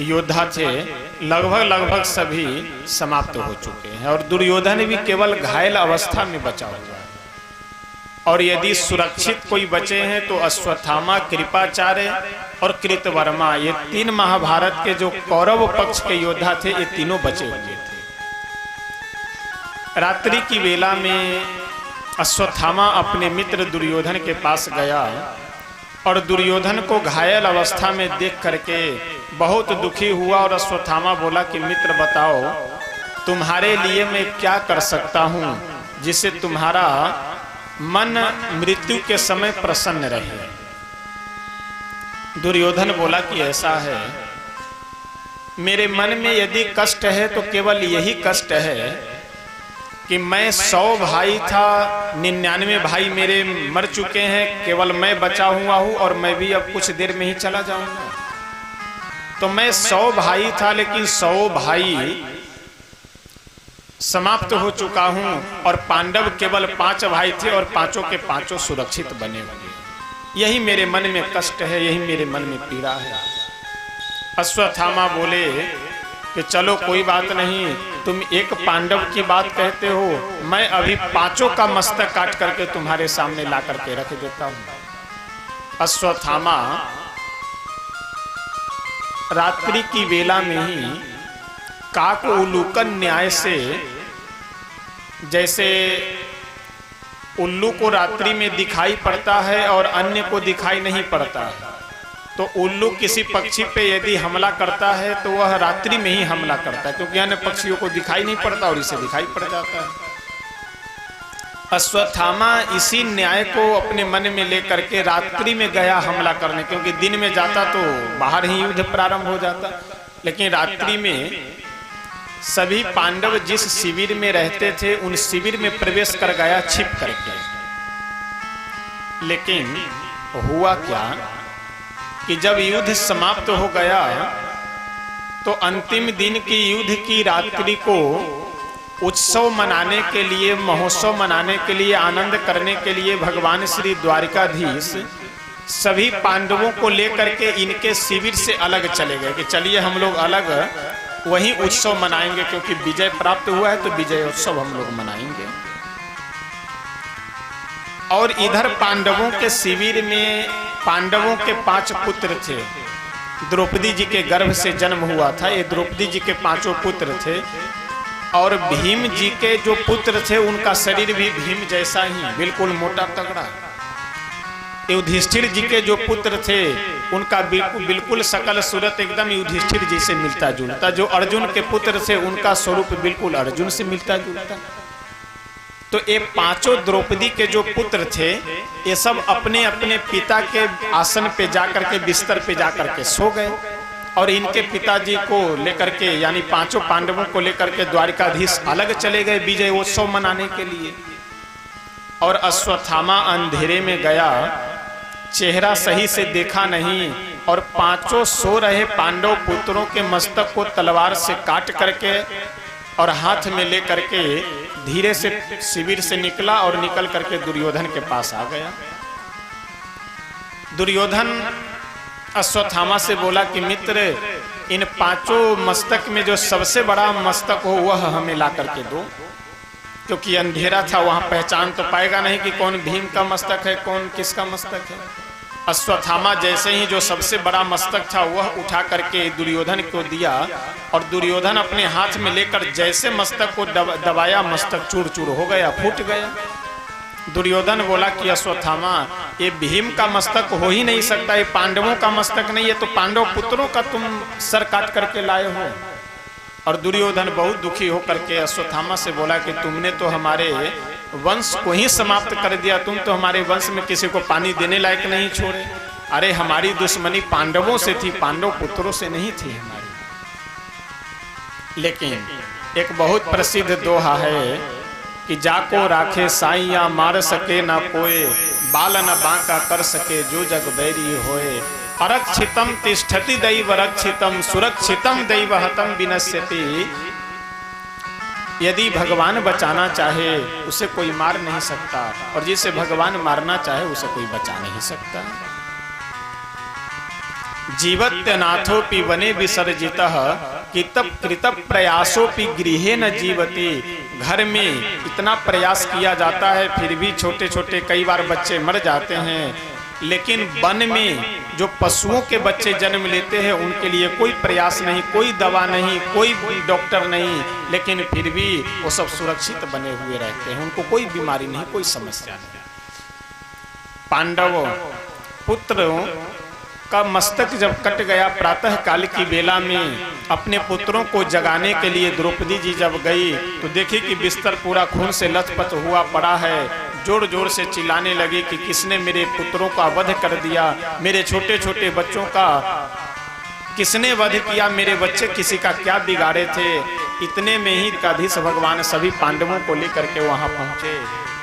योद्धा थे लगभग सभी समाप्त हो चुके हैं और दुर्योधन भी केवल घायल अवस्था में बचा हुआ है। और यदि सुरक्षित कोई बचे हैं तो अश्वत्थामा, कृपाचार्य और कृतवर्मा, ये 3 महाभारत के जो कौरव पक्ष के योद्धा थे, ये तीनों बचे हुए थे। रात्रि की वेला में अश्वत्थामा अपने मित्र दुर्योधन के पास गया और दुर्योधन को घायल अवस्था में देख करके बहुत दुखी हुआ और अश्वत्थामा बोला कि मित्र बताओ, तुम्हारे लिए मैं क्या कर सकता हूं जिससे तुम्हारा मन मृत्यु के समय प्रसन्न रहे। दुर्योधन बोला कि ऐसा है, मेरे मन में यदि कष्ट है तो केवल यही कष्ट है कि मैं 100 भाई था, 99 भाई मेरे मर चुके हैं, केवल मैं बचा हुआ हूं और मैं भी अब कुछ देर में ही चला जाऊंगा। तो मैं 100 भाई था लेकिन 100 भाई समाप्त हो चुका हूं और पांडव केवल 5 भाई थे और पांचों के पांचों सुरक्षित बने हुए। यही मेरे मन में कष्ट है, यही मेरे मन में पीड़ा है। अश्वत्थामा बोले कि चलो कोई बात नहीं, तुम एक पांडव की बात कहते हो, मैं अभी 5 का मस्तक काट करके तुम्हारे सामने ला करके रख देता हूं। अश्वत्थामा रात्रि की वेला में ही काक उल्लूकन न्याय से, जैसे उल्लू को रात्रि में दिखाई पड़ता है और अन्य को दिखाई नहीं पड़ता है, तो उल्लू किसी पक्षी पे यदि हमला करता है तो वह रात्रि में ही हमला करता है, क्योंकि अन्य पक्षियों को दिखाई नहीं पड़ता और इसे दिखाई पड़ जाता है। अश्वत्थामा इसी न्याय को अपने मन में लेकर के रात्रि में गया हमला करने, क्योंकि दिन में जाता तो बाहर ही युद्ध प्रारंभ हो जाता, लेकिन रात्रि में सभी पांडव जिस शिविर में रहते थे उन शिविर में प्रवेश कर गया छिप करके। लेकिन हुआ क्या कि जब युद्ध समाप्त हो गया तो अंतिम दिन की युद्ध की रात्रि को उत्सव मनाने के लिए, महोत्सव मनाने के लिए, आनंद करने के लिए भगवान श्री द्वारिकाधीश सभी पांडवों को लेकर के इनके शिविर से अलग चले गए कि चलिए हम लोग अलग वही उत्सव मनाएंगे, क्योंकि विजय प्राप्त हुआ है तो विजय उत्सव हम लोग मनाएंगे। और इधर पांडवों के शिविर में पांडवों के 5 पुत्र थे, द्रौपदी जी के गर्भ से जन्म हुआ था, ये द्रौपदी जी के 5 पुत्र थे। और भीम जी के जो पुत्र थे उनका शरीर भी भीम जैसा ही बिल्कुल मोटा तगड़ा। युधिष्ठिर जी के जो पुत्र थे उनका बिल्कुल सकल सूरत एकदम युधिष्ठिर जी से मिलता जुलता। जो अर्जुन के पुत्र थे उनका स्वरूप बिल्कुल अर्जुन से मिलता जुलता। तो ये 5 द्रौपदी के जो पुत्र थे ये सब अपने अपने पिता के आसन पे जाकर के, बिस्तर पे जाकर के सो गए और इनके पिताजी को लेकर के, यानी 5 पांडवों को लेकर के द्वारिकाधीश अलग चले गए विजय उत्सव मनाने के लिए। और अश्वत्थामा अंधेरे में गया, चेहरा सही से देखा नहीं और 5 सो रहे पांडव पुत्रों के मस्तक को तलवार से काट करके और हाथ में लेकर के धीरे से शिविर से निकला और निकल करके दुर्योधन के पास आ गया। दुर्योधन अश्वत्थामा से बोला कि मित्र, इन 5 मस्तक में जो सबसे बड़ा मस्तक हो वह हमें ला करके दो, क्योंकि अंधेरा था, वहां पहचान तो पाएगा नहीं कि कौन भीम का मस्तक है, कौन किसका मस्तक है। अश्वत्थामा जैसे ही जो सबसे बड़ा मस्तक था वह उठा करके दुर्योधन को दिया और दुर्योधन अपने हाथ में लेकर जैसे मस्तक को दबाया, मस्तक चूर चूर हो गया, फूट गया। दुर्योधन बोला कि अश्वत्थामा, ये भीम का मस्तक हो ही नहीं सकता, ये पांडवों का मस्तक नहीं है, तो पांडव पुत्रों का तुम सर काट करके लाए हो। और दुर्योधन बहुत दुखी होकर के अश्वत्थामा से बोला कि तुमने तो हमारे वंश को ही समाप्त कर दिया, तुम तो हमारे वंश में किसी को पानी देने लायक नहीं छोड़े। अरे हमारी दुश्मनी पांडवों से थी, पांडव पुत्रों से नहीं थी हमारी। लेकिन एक बहुत प्रसिद्ध दोहा है कि जाको राखे साइया मार सके ना कोई, बाल न बांका कर सके जो जग बैरी होए। अरक्षितम तिष्ठति दैव रक्षितम सुरक्षितम दैव हतम विनश्यति। यदि भगवान बचाना चाहे उसे कोई मार नहीं सकता, और जिसे भगवान मारना चाहे उसे कोई बचा नहीं सकता। जीवत्यनाथोपि वने विसर्जितः कितप कृतप प्रयासोपि गृहे न जीवति। घर में इतना प्रयास किया जाता है फिर भी छोटे छोटे कई बार बच्चे मर जाते हैं, लेकिन वन में जो पशुओं के बच्चे जन्म लेते हैं उनके लिए कोई प्रयास नहीं, कोई दवा नहीं, कोई डॉक्टर नहीं, लेकिन फिर भी वो सब सुरक्षित बने हुए रहते हैं, उनको कोई बीमारी नहीं, कोई समस्या नहीं। पांडव पुत्रों का मस्तक जब कट गया प्रातः काल की बेला में, अपने पुत्रों को जगाने के लिए द्रौपदी जी जब गई तो देखी कि बिस्तर पूरा खून से लथपथ हुआ पड़ा है। जोर जोर से चिल्लाने लगी कि किसने मेरे पुत्रों का वध कर दिया, मेरे छोटे छोटे बच्चों का किसने वध किया, मेरे बच्चे किसी का क्या बिगाड़े थे। इतने में ही द्वारकाधीश भगवान सभी पांडवों को लेकर के वहां पहुंचे।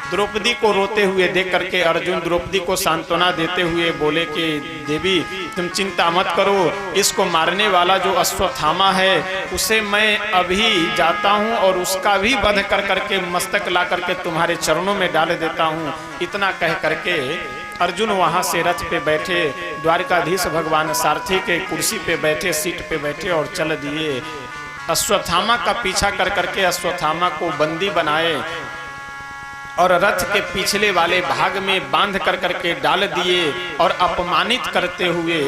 द्रौपदी को रोते हुए देख करके अर्जुन द्रौपदी को सांत्वना देते हुए बोले कि देवी तुम चिंता मत करो, इसको मारने वाला जो अश्वत्थामा है उसे मैं अभी जाता हूँ और उसका भी वध कर करके मस्तक ला करके तुम्हारे चरणों में डाल देता हूँ। इतना कह करके अर्जुन वहां से रथ पे बैठे, द्वारकाधीश भगवान सारथी के कुर्सी पे बैठे, सीट पे बैठे और चल दिए। अश्वत्थामा का पीछा कर करके अश्वत्थामा को बंदी बनाए और रथ के पिछले वाले भाग में बांध कर करके डाल दिए और अपमानित करते हुए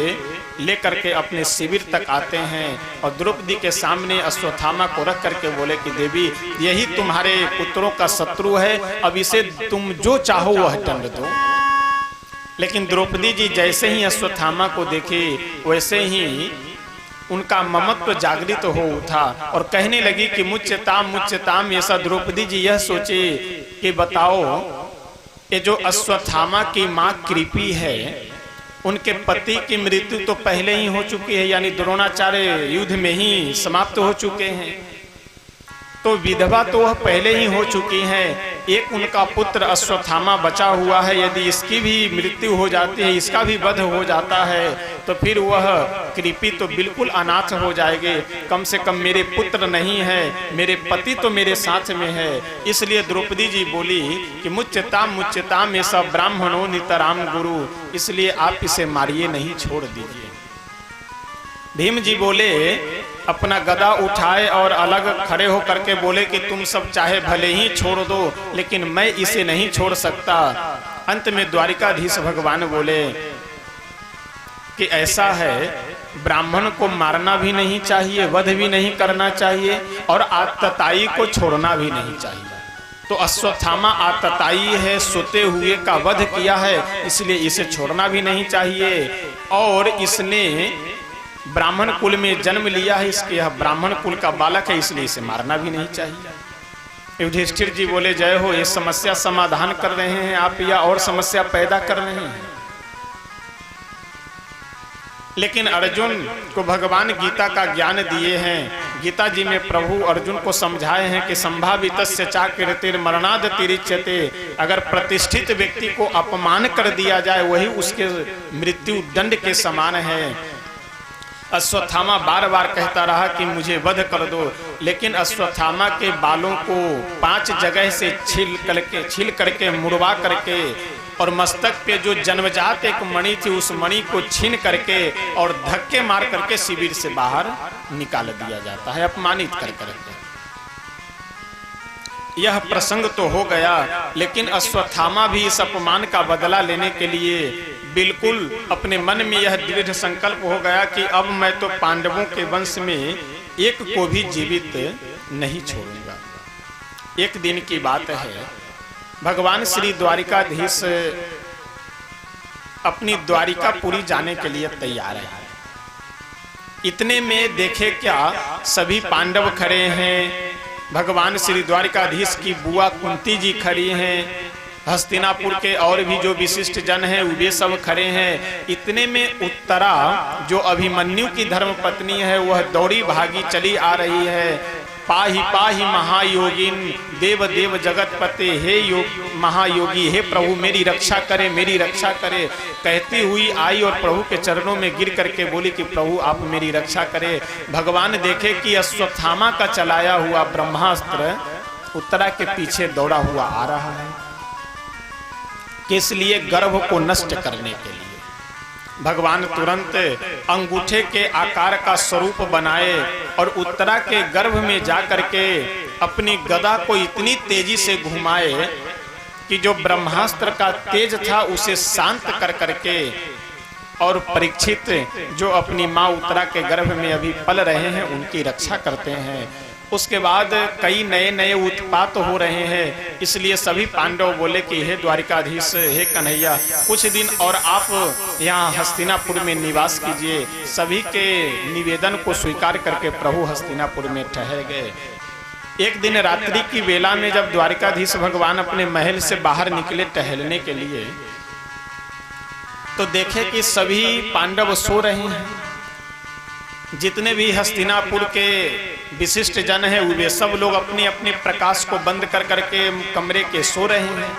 लेकर के अपने शिविर तक आते हैं और द्रौपदी के सामने अश्वत्थामा को रख करके बोले कि देवी यही तुम्हारे पुत्रों का शत्रु है, अब इसे तुम जो चाहो वह दंड दो। लेकिन द्रौपदी जी जैसे ही अश्वत्थामा को देखे वैसे ही उनका ममत्व जागृत हो उठा और कहने लगी कि मुच्यताम। ऐसा द्रौपदी जी यह सोचे कि बताओ ये जो अश्वत्थामा की माँ कृपी है उनके पति की मृत्यु तो पहले ही हो चुकी है, यानी द्रोणाचार्य युद्ध में ही समाप्त हो चुके हैं, तो विधवा तो वह पहले ही हो चुकी हैं। एक उनका पुत्र अश्वत्थामा बचा हुआ है, यदि इसकी भी मृत्यु हो जाती है, इसका भी वध हो जाता है तो फिर वह कृपी तो बिल्कुल अनाथ हो जाएंगे। कम से कम मेरे पुत्र नहीं है, मेरे पति तो मेरे साथ में है। इसलिए द्रौपदी जी बोली कि मुच्यताम ऐसा ब्राह्मणों नितराम गुरु, इसलिए आप इसे मारिए नहीं, छोड़ दीजिए। भीम जी बोले, अपना गदा उठाए और अलग खड़े होकर के बोले कि तुम सब चाहे भले ही छोड़ दो, लेकिन मैं इसे नहीं छोड़ सकता। अंत में द्वारिकाधीश भगवान बोले कि ऐसा है, ब्राह्मण को मारना भी नहीं चाहिए, वध भी नहीं करना चाहिए और आतताई को छोड़ना भी नहीं चाहिए। तो अश्वत्थामा आतताई है, सोते हुए का वध किया है, इसलिए इसे छोड़ना भी नहीं चाहिए। और इसने ब्राह्मण कुल में जन्म लिया है, इसके यह ब्राह्मण कुल का बालक है, इसलिए इसे मारना भी नहीं चाहिए। युधिष्ठिर जी बोले, जय हो, ये समस्या समाधान कर रहे हैं आप या और समस्या पैदा कर रहे हैं। लेकिन अर्जुन को भगवान गीता का ज्ञान दिए हैं। गीता जी में प्रभु अर्जुन को समझाए हैं कि संभावितस्य चाकृतिर मरणाद तिरिच्यते, अगर प्रतिष्ठित व्यक्ति को अपमान कर दिया जाए वही उसके मृत्यु दंड के समान है। अश्वत्थामा बार बार कहता रहा कि मुझे वध कर दो, लेकिन अश्वत्थामा के बालों को 5 जगह से छील करके मुड़वा करके और मस्तक पे जो जन्मजात एक मणि थी उस मणि को छीन करके और धक्के मार करके शिविर से बाहर निकाल दिया जाता है, अपमानित कर करके। यह प्रसंग तो हो गया, लेकिन अश्वत्थामा भी इस अपमान का बदला लेने के लिए बिल्कुल अपने मन में यह दृढ़ संकल्प हो गया कि अब मैं तो पांडवों के वंश में एक को भी जीवित नहीं छोड़ूंगा। एक दिन की बात है, भगवान श्री द्वारिकाधीश अपनी द्वारिकापुरी जाने के लिए तैयार है। इतने में देखे क्या, सभी पांडव खड़े हैं, भगवान श्री द्वारिकाधीश की बुआ कुंती जी खड़ी हैं, हस्तिनापुर के और भी जो विशिष्ट जन हैं वे सब खड़े हैं। इतने में उत्तरा जो अभिमन्यु की धर्मपत्नी है वह दौड़ी भागी चली आ रही है। पाहि पाहि महायोगिन देव देव जगतपते, हे योग महायोगी, हे प्रभु मेरी रक्षा करे, मेरी रक्षा करे, कहती हुई आई और प्रभु के चरणों में गिर करके बोली कि प्रभु आप मेरी रक्षा करे। भगवान देखे कि अश्वत्थामा का चलाया हुआ ब्रह्मास्त्र उत्तरा के पीछे दौड़ा हुआ आ रहा है, किस लिए? गर्भ को नष्ट करने के लिए। भगवान तुरंत अंगूठे के आकार का स्वरूप बनाए और उत्तरा के गर्भ में जाकर के अपनी गदा को इतनी तेजी से घुमाए कि जो ब्रह्मास्त्र का तेज था उसे शांत कर करके, और परीक्षित जो अपनी माँ उत्तरा के गर्भ में अभी पल रहे हैं उनकी रक्षा करते हैं। उसके बाद कई नए नए उत्पात हो रहे हैं, इसलिए सभी पांडव बोले कि हे द्वारिकाधीश, हे कन्हैया, कुछ दिन और आप यहाँ हस्तिनापुर में निवास कीजिए। सभी के निवेदन को स्वीकार करके प्रभु हस्तिनापुर में ठहर गए। एक दिन रात्रि की वेला में जब द्वारिकाधीश भगवान अपने महल से बाहर निकले टहलने के लिए, तो देखे कि सभी पांडव सो रहे हैं। जितने भी हस्तिनापुर के विशिष्ट जन हैं वे सब लोग अपने अपने प्रकाश को बंद कर करके कमरे के सो रहे हैं,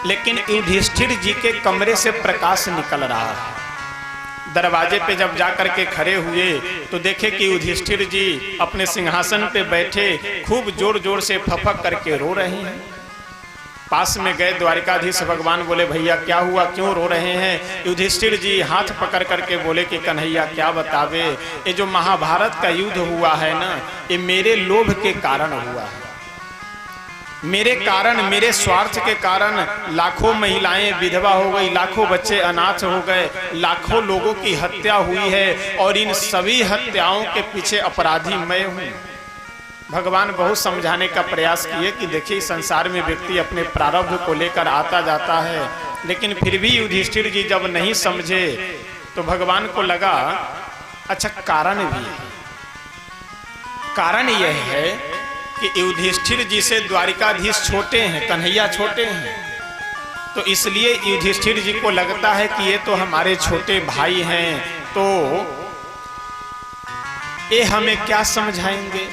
लेकिन युधिष्ठिर जी के कमरे से प्रकाश निकल रहा है। दरवाजे पे जब जाकर के खड़े हुए तो देखे कि युधिष्ठिर जी अपने सिंहासन पे बैठे खूब जोर जोर से फफक करके रो रहे हैं। पास में गए द्वारिकाधीश भगवान, बोले भैया क्या हुआ, क्यों रो रहे हैं? युधिष्ठिर जी हाथ पकड़ करके बोले कि कन्हैया क्या बतावे, ये जो महाभारत का युद्ध हुआ है ना, ये मेरे लोभ के कारण हुआ है। मेरे कारण, मेरे स्वार्थ के कारण लाखों महिलाएं विधवा हो गई, लाखों बच्चे अनाथ हो गए, लाखों लोगों की हत्या हुई है, और इन सभी हत्याओं के पीछे अपराधी मैं हूँ। भगवान बहुत समझाने का प्रयास किए कि देखिए संसार में व्यक्ति अपने प्रारब्ध को लेकर आता जाता है, लेकिन फिर भी युधिष्ठिर जी जब नहीं समझे तो भगवान को लगा अच्छा कारण भी है। कारण यह है कि युधिष्ठिर जी से द्वारिकाधीश छोटे हैं, कन्हैया छोटे हैं, तो इसलिए युधिष्ठिर जी को लगता है कि ये तो हमारे छोटे भाई हैं, तो ये हमें क्या समझाएंगे।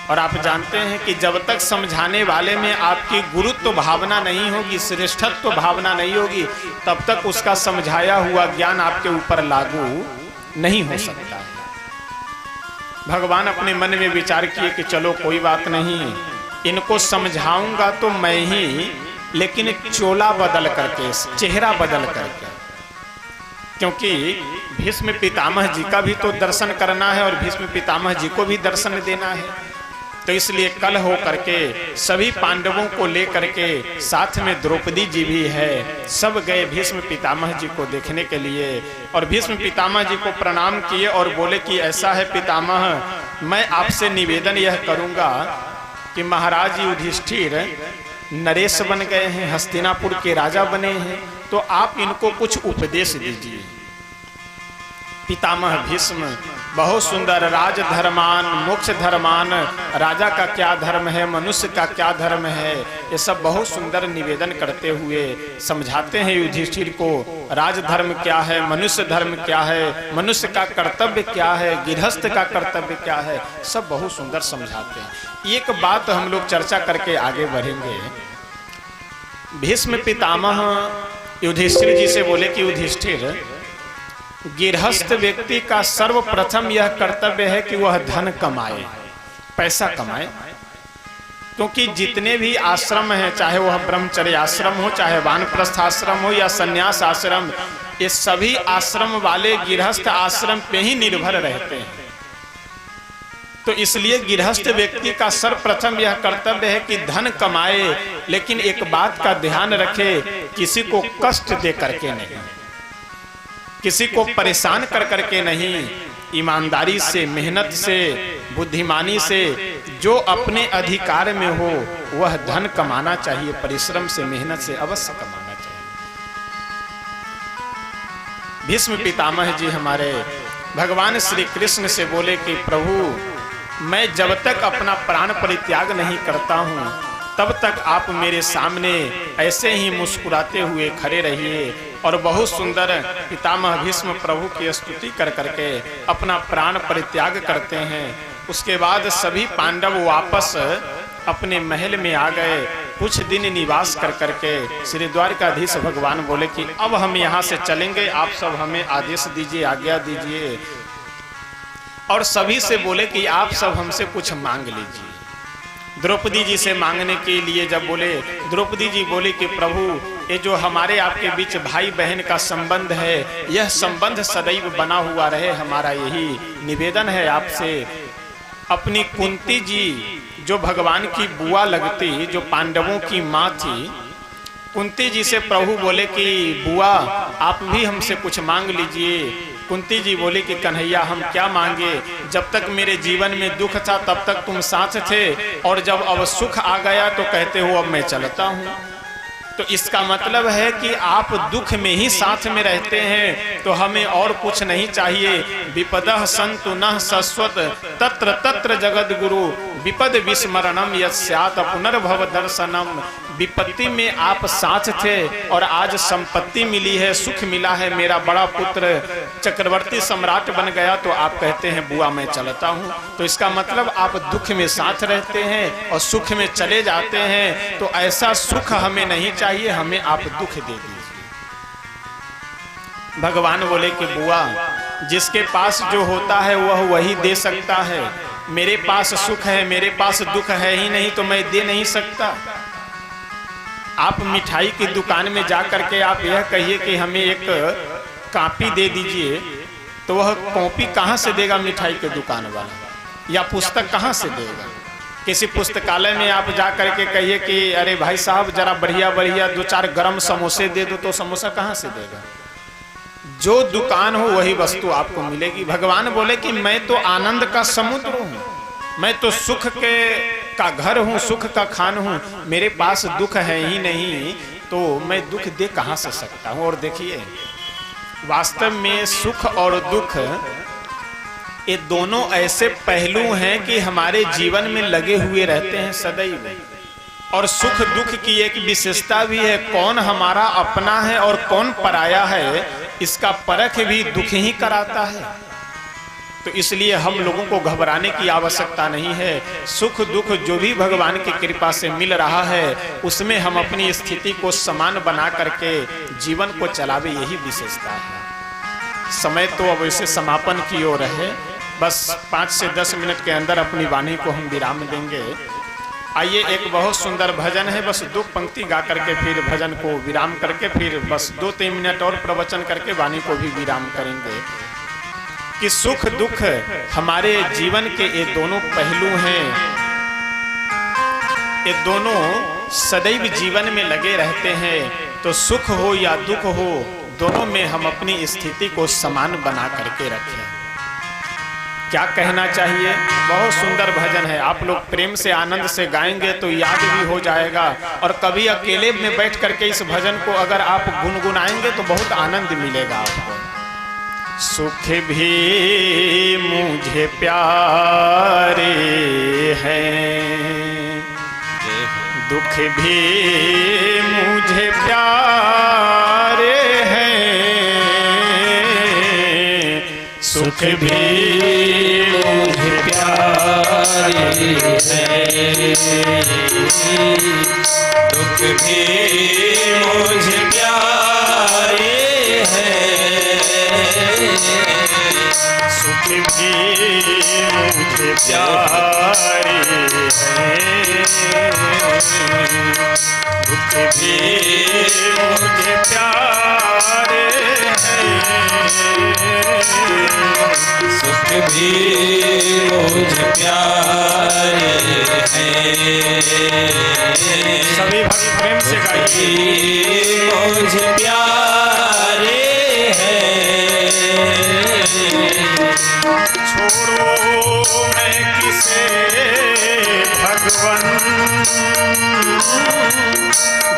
और आप जानते हैं कि जब तक समझाने वाले में आपकी गुरुत्व भावना नहीं होगी, श्रेष्ठत्व भावना नहीं होगी, तब तक उसका समझाया हुआ ज्ञान आपके ऊपर लागू नहीं हो सकता है। भगवान अपने मन में विचार किए कि चलो कोई बात नहीं, इनको समझाऊंगा तो मैं ही, लेकिन चोला बदल करके, चेहरा बदल करके, क्योंकि भीष्म पितामह जी का भी तो दर्शन करना है और भीष्म पितामह जी को भी दर्शन देना है। तो इसलिए कल हो करके सभी पांडवों को लेकर के, साथ में द्रौपदी जी भी है, सब गए भीष्म पितामह जी को देखने के लिए। और भीष्म पितामह जी को प्रणाम किए और बोले कि ऐसा है पितामह, मैं आपसे निवेदन यह करूंगा कि महाराज युधिष्ठिर नरेश बन गए हैं, हस्तिनापुर के राजा बने हैं, तो आप इनको कुछ उपदेश दीजिए। पितामह भीष्म बहुत सुंदर, राज धर्मान मोक्ष धर्मान, राजा का क्या धर्म है, मनुष्य का क्या धर्म है, ये सब बहुत सुंदर निवेदन करते हुए समझाते हैं युधिष्ठिर को। राज धर्म क्या है, मनुष्य धर्म क्या है, मनुष्य का कर्तव्य क्या है, गृहस्थ का कर्तव्य क्या है, सब बहुत सुंदर समझाते हैं। एक बात हम लोग चर्चा करके आगे बढ़ेंगे। भीष्म पितामह युधिष्ठिर जी से बोले कि युधिष्ठिर, गृहस्थ व्यक्ति का सर्वप्रथम यह कर्तव्य है कि वह धन कमाए, पैसा कमाए, क्योंकि जितने भी आश्रम हैं, चाहे वह ब्रह्मचर्य आश्रम हो, चाहे वानप्रस्थ आश्रम हो या संन्यास आश्रम, ये सभी आश्रम वाले गृहस्थ आश्रम पे ही निर्भर रहते हैं। तो इसलिए गृहस्थ व्यक्ति का सर्वप्रथम यह कर्तव्य है कि धन कमाए, लेकिन एक बात का ध्यान रखे, किसी को कष्ट दे करके नहीं, किसी को परेशान कर करके नहीं, ईमानदारी से, मेहनत से, बुद्धिमानी से, जो अपने अधिकार में हो वह धन कमाना चाहिए, परिश्रम से, मेहनत से अवश्य कमाना चाहिए। भीष्म पितामह जी हमारे भगवान श्री कृष्ण से बोले कि प्रभु, मैं जब तक अपना प्राण परित्याग नहीं करता हूँ तब तक आप मेरे सामने ऐसे ही मुस्कुराते हुए खड़े रहिए। और बहुत सुंदर पितामह भीष्म प्रभु की स्तुति कर करके अपना प्राण परित्याग करते हैं। उसके बाद सभी पांडव वापस अपने महल में आ गए। कुछ दिन निवास कर करके श्री द्वारिकाधीश भगवान बोले कि अब हम यहाँ से चलेंगे, आप सब हमें आदेश दीजिए, आज्ञा दीजिए। और सभी से बोले कि आप सब हमसे कुछ मांग लीजिए। द्रौपदी जी से मांगने के लिए जब बोले, द्रौपदी जी बोली कि प्रभु ये जो हमारे आपके बीच भाई बहन का संबंध है, यह संबंध सदैव बना हुआ रहे, हमारा यही निवेदन है आपसे। अपनी कुंती जी जो भगवान की बुआ लगती, जो पांडवों की माँ थी, कुंती जी से प्रभु बोले कि बुआ आप भी हमसे कुछ मांग लीजिए। कुंती जी बोली कि कन्हैया हम क्या मांगे, जब तक मेरे जीवन में दुख था तब तक तुम साथ थे, और जब अब सुख आ गया तो कहते हो अब मैं चलता हूँ। तो इसका मतलब है कि आप दुख में ही साथ में रहते हैं, तो हमें और कुछ नहीं चाहिए। विपदः सन्तु नः शश्वत तत्र तत्र जगद गुरु विपद विस्मरणम यस्यात् पुनर्भव दर्शनम। विपत्ति में आप साथ थे और आज संपत्ति मिली है, सुख मिला है, मेरा बड़ा पुत्र चक्रवर्ती सम्राट बन गया, तो आप कहते हैं बुआ मैं चलता हूँ। तो इसका मतलब आप दुख में साथ रहते हैं और सुख में चले जाते हैं। तो ऐसा सुख हमें नहीं चाहिए, हमें आप दुख दे दीजिए। भगवान बोले कि बुआ जिसके पास जो होता है वह वही दे सकता है, मेरे पास सुख है, मेरे पास दुख है ही नहीं, तो मैं दे नहीं सकता। आप मिठाई की दुकान में जा करके आप यह कहिए कि हमें एक कॉपी दे दीजिए, तो वह कॉपी कहाँ से देगा मिठाई के दुकान वाला, या पुस्तक कहाँ से देगा। किसी पुस्तकालय में आप जा करके कहिए कि अरे भाई साहब जरा बढ़िया बढ़िया 2-4 गरम समोसे दे दो, तो समोसा कहाँ से देगा। जो दुकान हो वही वस्तु आपको मिलेगी। भगवान बोले कि मैं तो आनंद का समुद्र हूँ, मैं तो सुख का घर हूँ, सुख का खान हूँ, मेरे पास दुख है ही नहीं, तो मैं दुख दे कहाँ से सकता हूँ। और देखिए वास्तव में सुख और दुख ये दोनों ऐसे पहलू हैं कि हमारे जीवन में लगे हुए रहते हैं सदैव। और सुख दुख की एक विशेषता भी है, कौन हमारा अपना है और कौन पराया है, इसका परख भी दुख ही कराता है। तो इसलिए हम लोगों को घबराने की आवश्यकता नहीं है। सुख दुख जो भी भगवान की कृपा से मिल रहा है उसमें हम अपनी स्थिति को समान बना करके जीवन को चलावे, यही विशेषता है। समय तो अब इसे समापन की ओर है, बस 5 से 10 मिनट के अंदर अपनी वाणी को हम विराम देंगे। आइए एक बहुत सुंदर भजन है, बस 2 पंक्ति गा करके फिर भजन को विराम करके फिर बस 2-3 मिनट और प्रवचन करके वाणी को भी विराम करेंगे। कि सुख दुख हमारे जीवन के ये दोनों पहलू हैं, ये दोनों सदैव जीवन में लगे रहते हैं। तो सुख हो या दुख हो, दोनों में हम अपनी स्थिति को समान बना करके रखें। क्या कहना चाहिए, बहुत सुंदर भजन है, आप लोग प्रेम से आनंद से गाएंगे तो याद भी हो जाएगा। और कभी अकेले में बैठ करके इस भजन को अगर आप गुनगुनाएंगे तो बहुत आनंद मिलेगा आपको। सुख भी मुझे प्यारे हैं, दुख भी मुझे प्यारे हैं, सुख भी मुझे प्यारे हैं, दुख भी मुझे प्यारे हैं, सुख भी मुझे प्यारे हैं, दुख भी मुझे प्यारे हैं, सुख भी मुझे प्यारे हैं। सभी भक्त प्रेम से गाइए। मुझे प्यारे हैं, छोड़ो मैं किसे भगवन,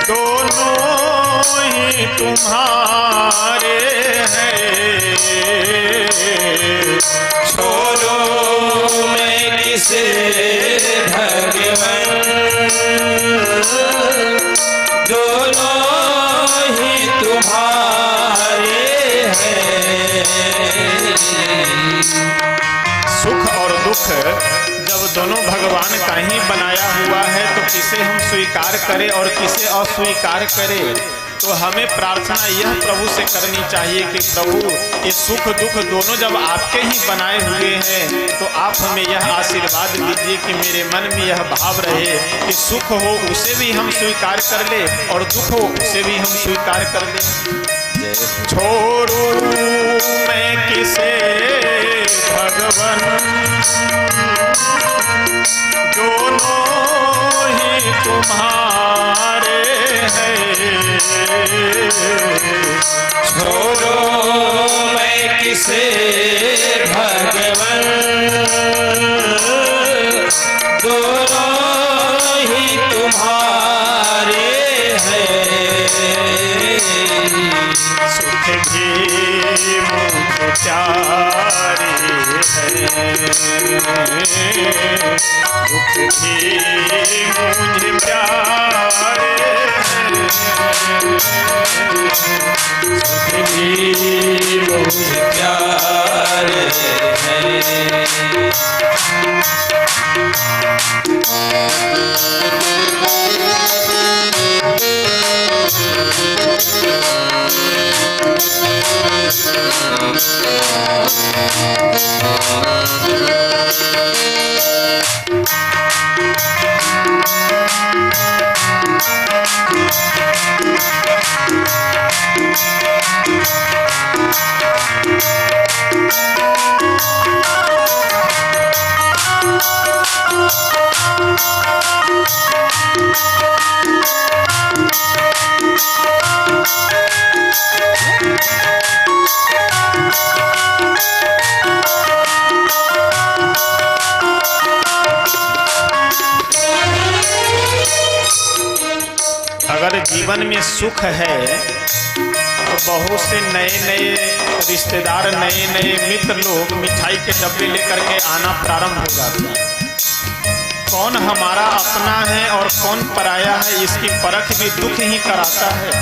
दोनों ही तुम्हारे हैं, छोड़ो मैं किसे भगवन, दोनों ही तुम्हारे हैं। सुख और दुख जब दोनों भगवान का ही बनाया हुआ है तो किसे हम स्वीकार करें और किसे अस्वीकार करें, तो हमें प्रार्थना यह प्रभु से करनी चाहिए कि प्रभु ये सुख दुख दोनों जब आपके ही बनाए हुए हैं तो आप हमें यह आशीर्वाद दीजिए कि मेरे मन में यह भाव रहे कि सुख हो उसे भी हम स्वीकार कर ले और दुख हो उसे भी हम स्वीकार कर ले। छोड़ू मैं किसे भगवन, दोनों ही तुम्हारे हैं। छोड़ो मैं किसे भगवन, दोनों ही तुम्हारे हैं। सुख भी मुझे प्यारे हैं, दुख भी मुझे प्यारे हैं। सुख भी मुझे प्यारे हैं। अगर जीवन में सुख है तो बहुत से नए नए रिश्तेदार, नए नए मित्र लोग मिठाई के डब्बे लेकर के आना प्रारंभ हो जाते हैं। कौन हमारा अपना है और कौन पराया है इसकी परख भी दुख ही कराता है।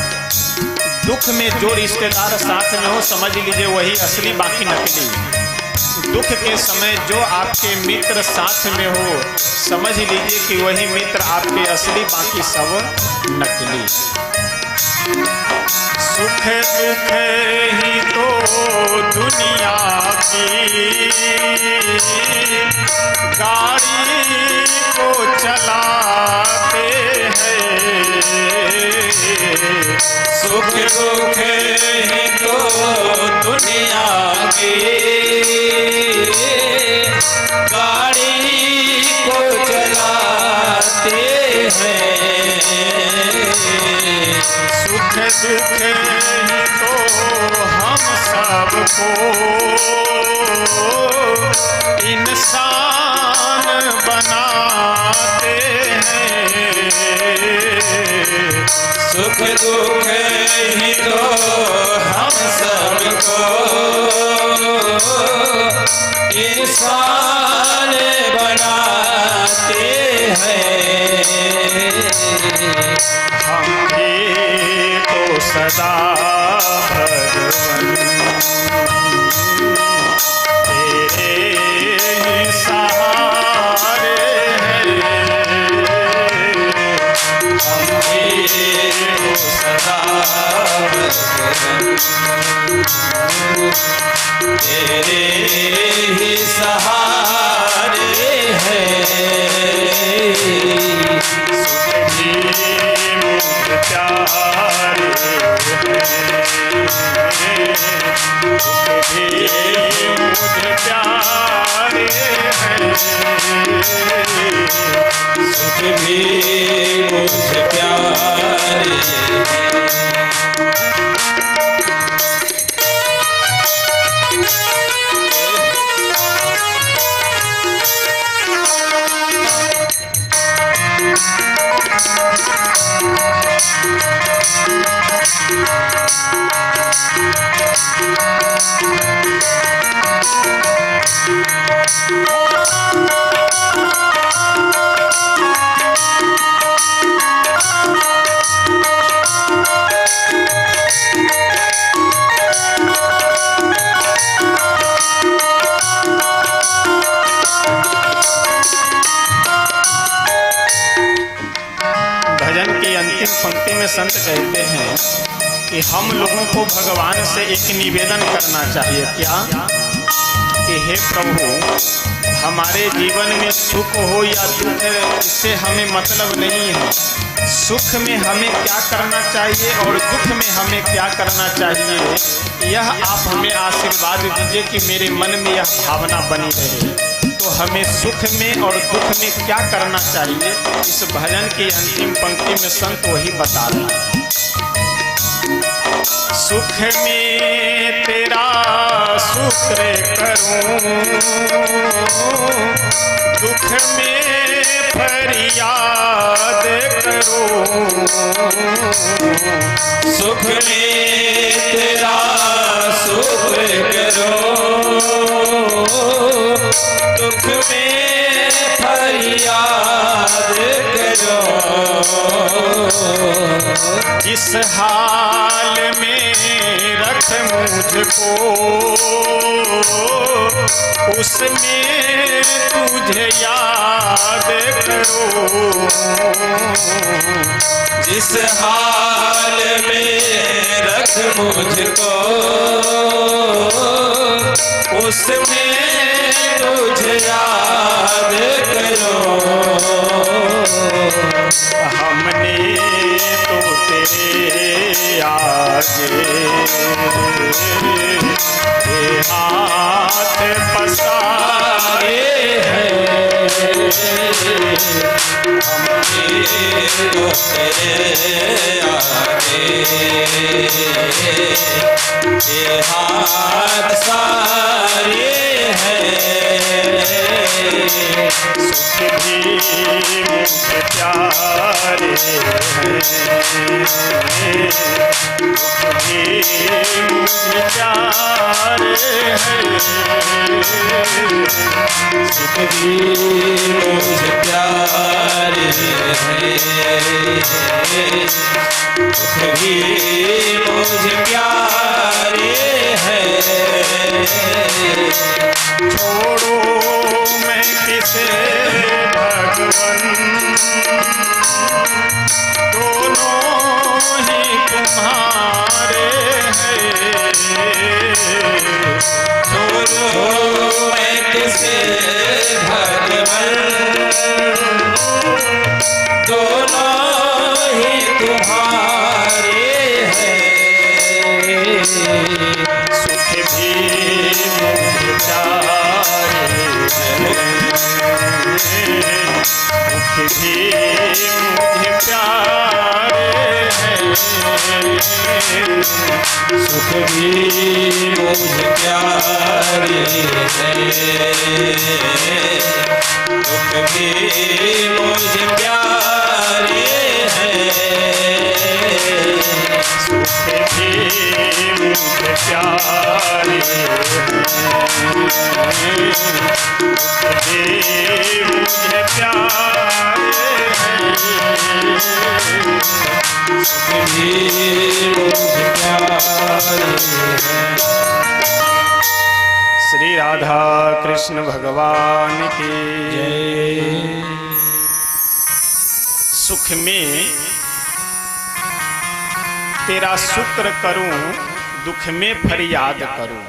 दुख में जो रिश्तेदार साथ में हो समझ लीजिए वही असली, बाकी नकली। दुख के समय जो आपके मित्र साथ में हो समझ लीजिए कि वही मित्र आपके असली, बाकी सब नकली। सुख दुख ही तो दुनिया की गाड़ी को चलाते हैं। सुख दुख ही तो दुनिया की गाड़ी को चलाते हैं। सुख दुख ही तो हम सबको इंसान बनाते हैं। सुख दुख ही तो हम सबको इंसान बनाते हैं। हम भी तो सदा भगवन तेरे ही सहारे हैं। हम भी तो सदा तेरे ही सहारे हैं। सुख भी मुझे प्यारे हैं, दुख भी मुझे प्यारे हैं। सुख भी मुझे प्यारे हैं। पंक्ति में संत कहते हैं कि हम लोगों को भगवान से एक निवेदन करना चाहिए। क्या? कि हे प्रभु, हमारे जीवन में सुख हो या दुख, इससे हमें मतलब नहीं है। सुख में हमें क्या करना चाहिए और दुख में हमें क्या करना चाहिए, यह आप हमें आशीर्वाद दीजिए कि मेरे मन में यह भावना बनी रहे। तो हमें सुख में और दुख में क्या करना चाहिए, इस भजन की अंतिम पंक्ति में संत वही बता रहे हैं। सुख में तेरा शुक्र करूं, दुख में फरियाद करूं। सुख में तेरा शुक्र करो, दुख में फरियाद करो। जिस हाल में रख मुझको, उसमें तुझे याद करो। जिस हाल में रख मुझको, उसमें तुझे याद करो। हमने तो तेरे आगे ये हाथ पसारे हैं। हमने तो तेरे आगे ये हाथ सारे हैं। सुख भी मुझे प्यारे हैं, दुख भी मुझे प्यारे हैं। सुख भी मुझे प्यारे हैं, दुख भी मुझे प्यारे हैं। छोड़ो मैं किसे भगवन, दोनों ही तुम्हारे हैं। छोड़ो मैं किसे भगवन, दोनों ही तुम्हारे हैं। सुख भी मुझे प्यारे हैं, दुख भी मुझे प्यारे हैं। सुख भी मुझे प्यारे हैं, दुख भी मुझे प्यारे हैं। सुख भी मुझे प्यारे हैं, दुख भी मुझे प्यारे हैं। सुख भी मुझे प्यारे हैं। श्री राधा कृष्ण भगवान की जय। सुख में तेरा शुक्र करूं, दुख में फरियाद करूं।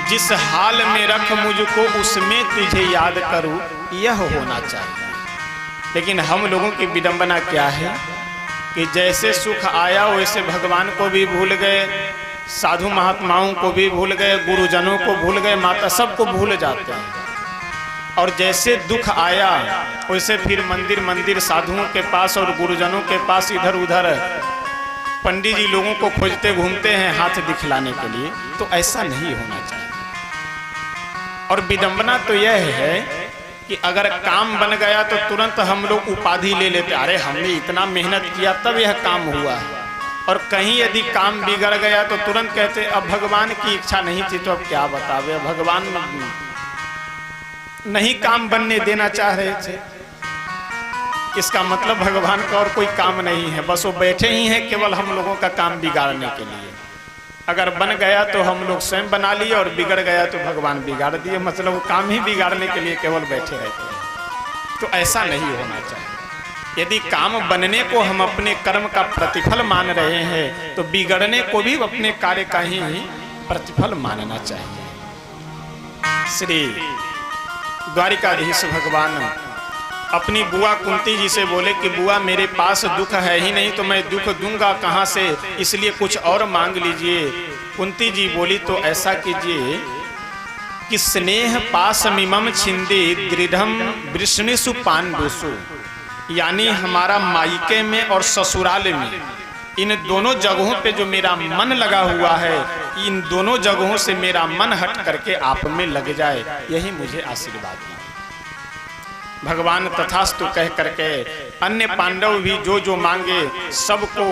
जिस हाल में रख मुझको, उसमें तुझे याद करूं, यह होना चाहिए। लेकिन हम लोगों की विडंबना क्या है कि जैसे सुख आया वैसे भगवान को भी भूल गए, साधु महात्माओं को भी भूल गए, गुरुजनों को भूल गए, माता सबको भूल जाते हैं। और जैसे दुख आया वैसे फिर मंदिर मंदिर साधुओं के पास और गुरुजनों के पास इधर उधर पंडित जी लोगों को खोजते घूमते हैं हाथ दिखलाने के लिए। तो ऐसा नहीं होना चाहिए। और विडंबना तो यह है कि अगर काम बन गया तो तुरंत हम लोग उपाधि ले लेते, अरे हमने इतना मेहनत किया तब यह काम हुआ है। और कहीं यदि काम बिगड़ गया तो तुरंत कहते अब भगवान की इच्छा नहीं थी तो अब क्या बतावे, अब भगवान नहीं काम बनने देना चाह रहे थे। इसका मतलब भगवान का और कोई काम नहीं है, बस वो बैठे ही हैं केवल हम लोगों का काम बिगाड़ने के लिए। अगर बन गया तो हम लोग स्वयं बना लिए और बिगड़ गया तो भगवान बिगाड़ दिए, मतलब वो काम ही बिगाड़ने के लिए केवल बैठे रहते हैं। तो ऐसा नहीं होना चाहिए। यदि काम बनने को हम अपने कर्म का प्रतिफल मान रहे हैं तो बिगड़ने को भी अपने कार्य का ही प्रतिफल मानना चाहिए। श्री द्वारिकाधीश भगवान अपनी बुआ कुंती जी से बोले कि बुआ मेरे पास दुख है ही नहीं तो मैं दुख दूंगा कहाँ से, इसलिए कुछ और मांग लीजिए। कुंती जी बोली तो ऐसा कीजिए कि स्नेह पासमिमं छिंदी दृढ़म वृष्णिषु पांडुषु, यानी हमारा मायके में और ससुराल में इन दोनों जगहों पे जो मेरा मन लगा हुआ है, इन दोनों जगहों से मेरा मन हट करके आप में लग जाए, यही मुझे आशीर्वाद दीजिए। भगवान तथास्तु कह करके अन्य पांडव भी जो जो मांगे सबको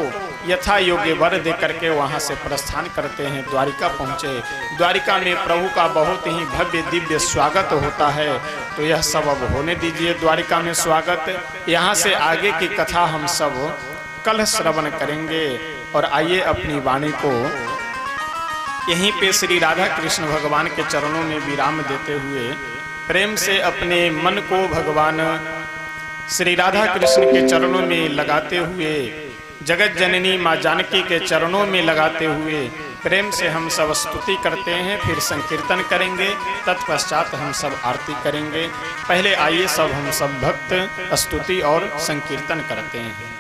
यथा योग्य वर दे करके वहां से प्रस्थान करते हैं, द्वारिका पहुंचे। द्वारिका में प्रभु का बहुत ही भव्य दिव्य स्वागत होता है। तो यह सब अब होने दीजिए द्वारिका में स्वागत। यहाँ से आगे की कथा हम सब कल श्रवण करेंगे। और आइए अपनी वाणी को यहीं पे श्री राधा कृष्ण भगवान के चरणों में विराम देते हुए प्रेम से अपने मन को भगवान श्री राधा कृष्ण के चरणों में लगाते हुए, जगत जननी माँ जानकी के चरणों में लगाते हुए प्रेम से हम सब स्तुति करते हैं, फिर संकीर्तन करेंगे, तत्पश्चात हम सब आरती करेंगे। पहले आइए सब हम सब भक्त स्तुति और संकीर्तन करते हैं।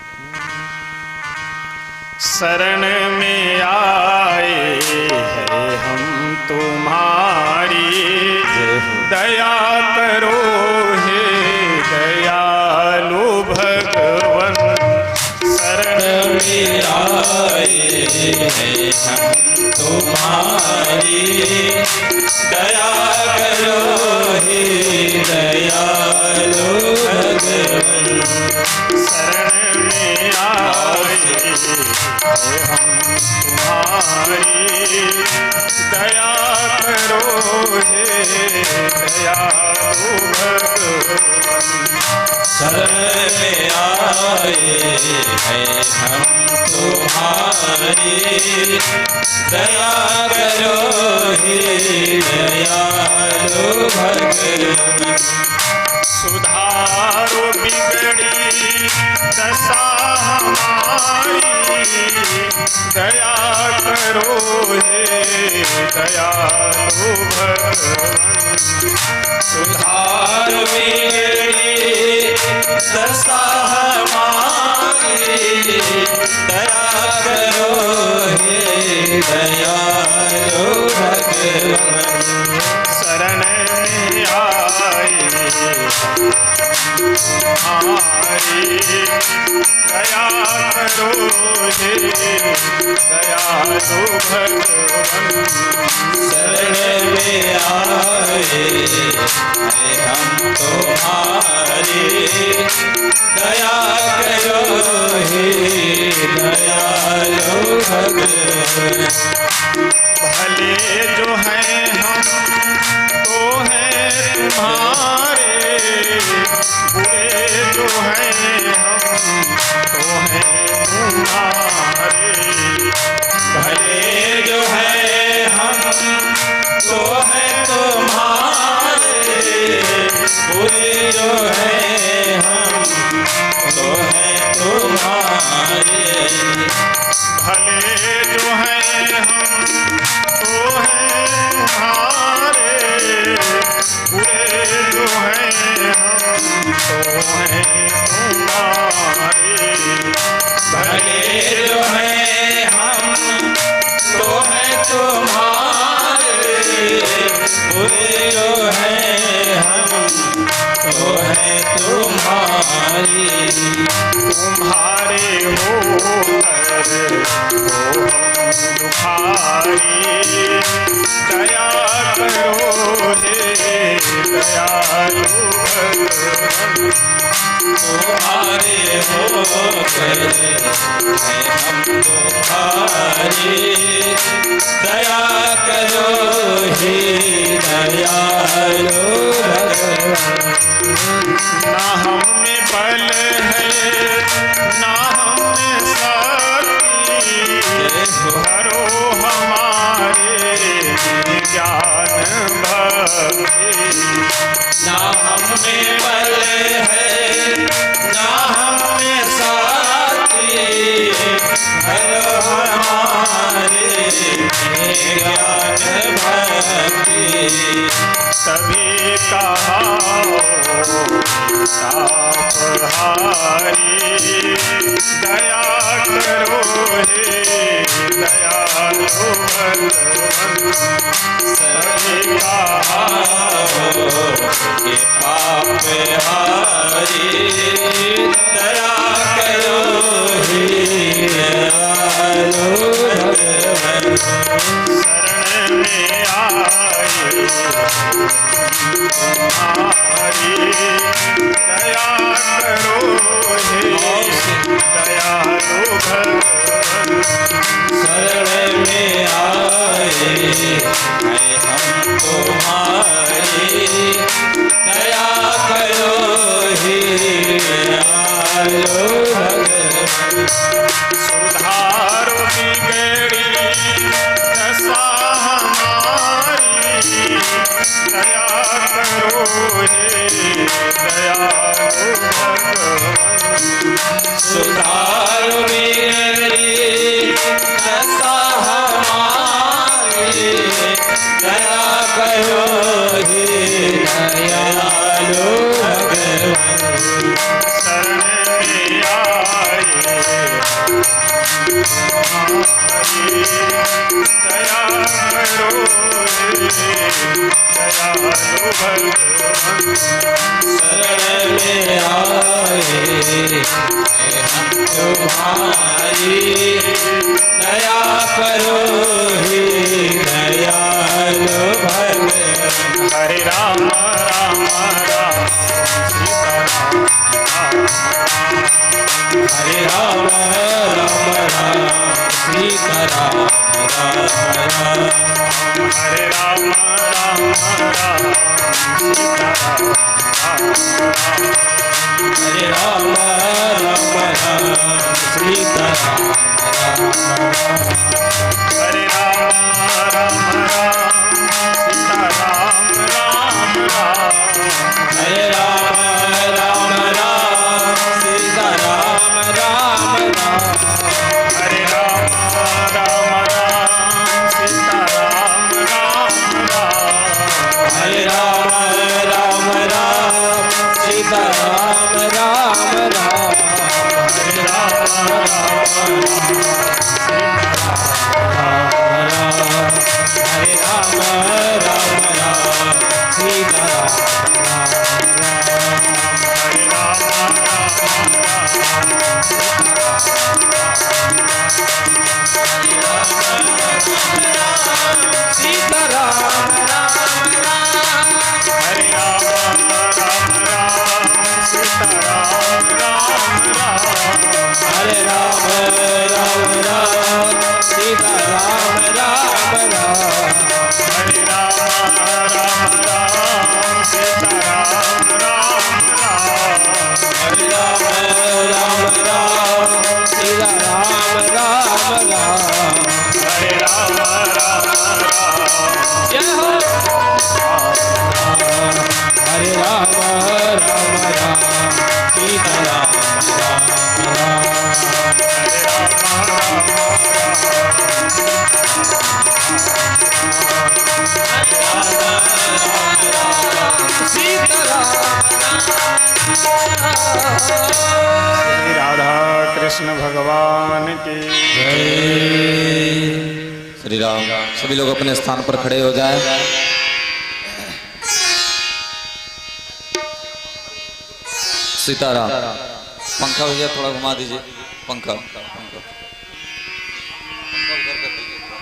शरण में आए हैं हम तुम्हारी, दया करो हे दयालु भगवन। शरण में आए हैं हम तुम्हारी, दया करो हे दयालु भगवन। शरण में आए हम तुम्हारी, दया करो हे दयालु भगवन। शरण में आए हैं हम तुम्हारी, दया करो हे दयालु भगवन। सुधारो बिगड़ी दशा हमारी, दया करो हे दयालु भगवन। सुधारो बिगड़ी दशा हमारी, दया करो हे दयालु भगवन। शरण में आए हमारी, दया करो हे दयालु भगवन। शरण में आए हैं हम तुम्हारी, दया करो हे दयालु भगवन। भले जो हैं हम तो हैं तुम्हारे, बुरे जो हैं हम तो हैं तुम्हारे। भले जो है हम तो है तुम्हारे, बुरे जो है हम तो है तुम्हारे। भले जो हैं हम तो हैं तुम्हारे, बुरे जो हैं हम तो हैं तुम्हारे। भले जो है हम तो है तुम्हारे, बुरे जो है हम तो है तुम्हारे। तुम्हारे होकर हो हम दुखारी, दया करो हे दयालु भगवन। तुम्हारे होकर हैं हम तुम्हारी, दया करो हे दयालु भगवन। ना हम में बल है ना हम में शक्ति, भरो हमारे ज्ञान भक्ति। ना हम में बल है ना हम तभी कहा तापहारी दया करो हे दयालु भगवान तभी कहा ये पाप हारी दया करो हे दयालु भगवान शरण में आए तुम्हारी दया करो हे दयालु भगवान शरण में आए हैं हम तुम्हारी दया करो हे दयालु भगवान सुधारो बिगड़ी दशा हमारी दया करो हे दयालु भगवान सुधारो मेरी दशा हमारी दया करो हे दयालु भगवान शरण में आए तुम्हारी दया करो हे दयालु भगवान शरण में आए हम तुम्हारी दया करो हे दयालु भगवान हरे राम राम राम सीता राम हरे राम राम राम सीता हरे राम राम राम सीता हरे राम राम राम सीता राम हरे राम राम राम सीता राम राम राम हरे राम राम राम सीता राम हरे राम राम राम सीता राम राम राम हरे राम हरे राम राम राम सीता हरे राम सीता राम राम राम हरे राम राम राम सीता राम हरे राम राम राम सीता राम राम राम हरे राम राम राम सीता राम हरे राम राम राम सीता राम राम राम हरे राम राम जय हो हरे राम राम राम सीता राम राम सीता श्री राधा कृष्ण भगवान की श्री राम। सभी लोग अपने स्थान पर खड़े हो जाएं। सीताराम। पंखा भैया थोड़ा घुमा दीजिए। पंखा पंखा पंखा उधर कर दीजिए थोड़ा।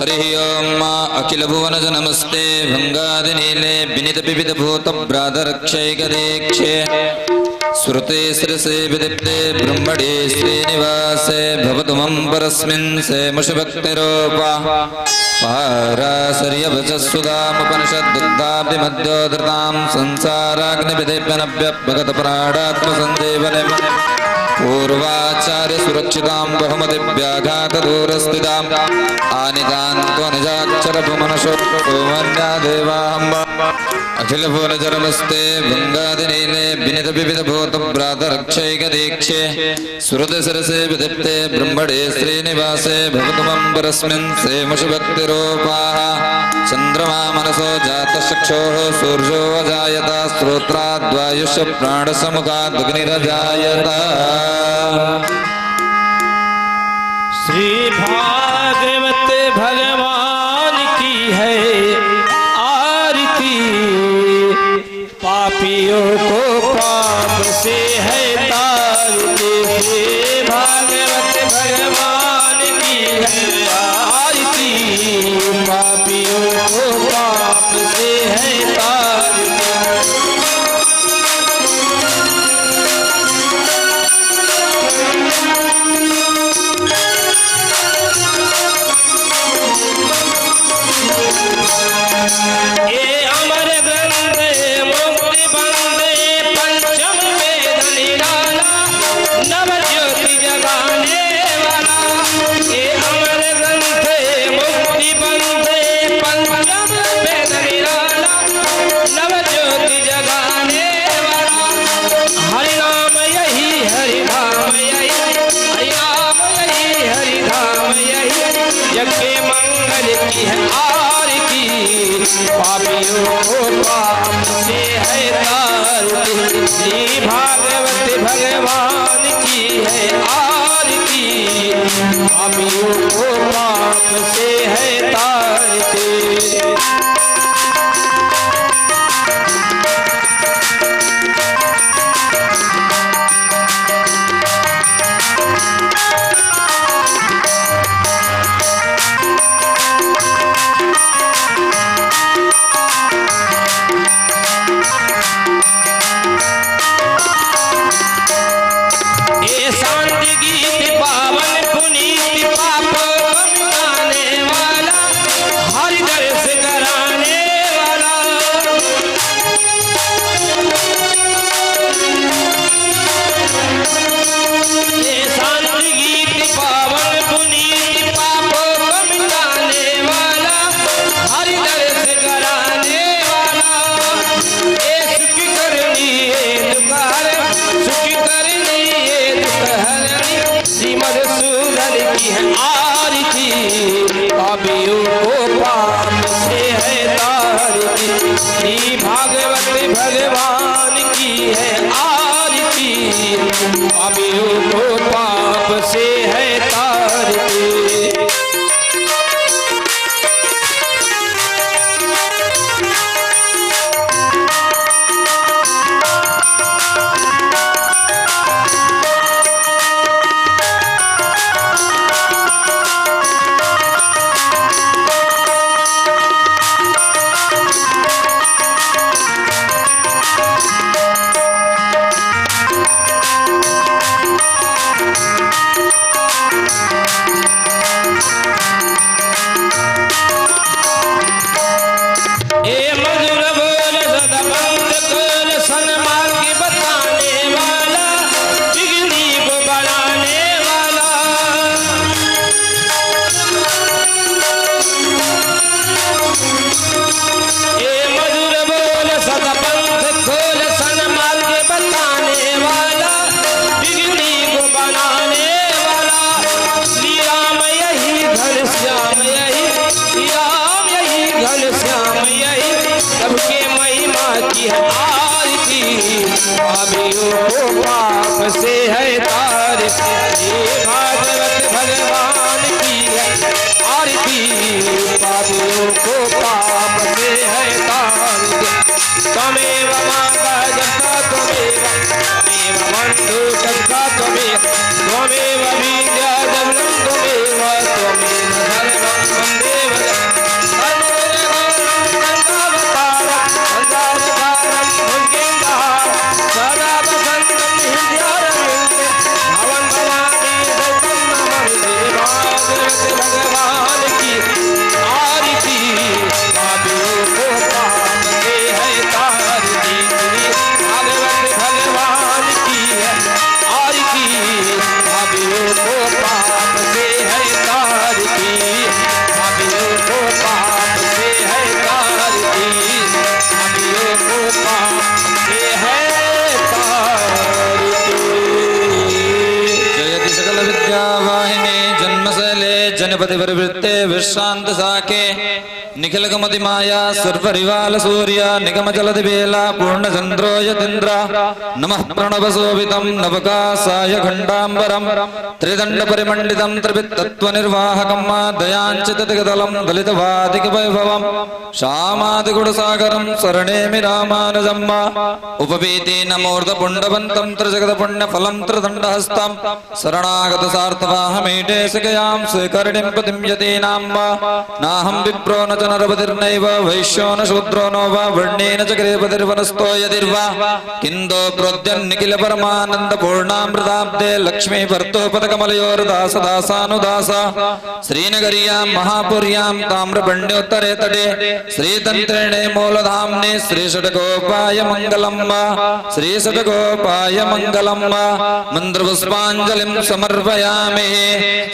हरि ओम अखिल भुवन नमस्ते भंगादिनीले विनित विविध भूत ब्रादरक्षैकदीक्षे श्रुते श्रसे विदीप्ते ब्रह्मणे श्रीनिवासे भवतु मम परस्मिन् सेमुषभक्तिरूपा पाराशर्यवचस्सुधामुपनिषद्दुग्धाब्धिमध्योधृतां संसाराग्निविधिभ्यनभ्यभगतप्राणात्मसञ्जीवने पूर्वाचार्य सुरक्षितां बहुमतिव्याघात दूरस्थितां आनिकान्त्वनिजाक्षरपुमनशो ओमन्या देवाम्ब अखिल फूलचरमस्ते भृङ्गादिनीले विनित विविध भूत भ्रातरक्षैक दीक्षे सुरत सरसे विदप्ते ब्रह्मणे श्रीनिवासे भवतुमम्बरस्मिन् सेमुषभक्तिरूपाः चन्द्रमा मनसो जातचक्षोः सूर्यो अजायत श्रोत्राद्वायुष्य प्राणसमुखादग्निरजायत श्री भागवत भगवान की है आरती पापियों को पाप से है तारती श्री भागवत भगवान की है आरती पापियों को पाप से है तारती ये अमर ग्रंथ मुक्ति बंदे पंचम वेद निराला नव ज्योति जगाने वाला ये अमर ग्रंथ मुक्ति बंदे पंचम वेद निराला नव ज्योति जगाने वाला हरि नाम यही हरि धाम यही हरि नाम यही हरि धाम यही जग के मंगल की है आरती पापियों को पाप से है तारती श्री भागवत भगवान की है आरती पापियों को पाप से है तारती शांति गीत पावन पुनीत पाप मिटाने वाला हरि दर्श कराने वाला ये शांति गीत पावन पुनीत पाप मिटाने वाला हरि दर्श कराने वाला ये सुख करनी है दुकार सुख करनी श्रीमद सूदन की है आरती पापियों को पाप से है तारती श्री भागवत भगवान की है आरती पापियों को पाप से है तारती सबके महिमा की है आरती पापियों को पाप से है तारती भागवत भगवान की है आरती पापियों को पाप से है तारती त्वमेव माता जगता त्वमेव बंधु जगता त्वमेव त्वमेव विद्या जगतं त्वमेव त्वमेव सर्वं वन्देव भगवान की आरती पापियों को पाप से है तारती सैन्यपति परिवृत्ते विश्रांत साके निखिल गमति माया सुरपरिवाल सूर्य निगम जलधि बेला पूर्ण चंद्रो यतीन्द्र नमः प्रणव शोभितं नवकासाय खंडांबरम त्रिदंड परिमंडितं त्रिभित्तत्व निर्वाहकं दयांचितगदलं दलित वादिक वैभवं श्यामादिगुणसागरं शरणेमि रामानुजम् उपवीति नमोर्ध पुण्डवन्तं त्रिजगद पुण्य फलं त्रिदण्डहस्तं शरणागत सार्थवाहमीटे सकयां स्वीकरणीं पतिं यतीनां नाहं विप्रो न च नरपतिर्नैव वैश्यो न शूद्रो नो वा वर्णेन च गृहपतिर्वनस्तो यदिर्वा किन्दो प्रोद्यन् निखिल परमानन्द पूर्णामृताब्दे लक्ष्मी भर्तोपदकमलयोर्दास दासानुदास श्रीनगर्यां महापुर्यां ताम्रपण्योत्तरे तटे श्रीतन्त्रिणे मूलधाम्ने श्रीषट्कोपाय मङ्गलम् श्रीषट्कोपाय मङ्गलम् मन्त्रपुष्पाञ्जलिं समर्पयामि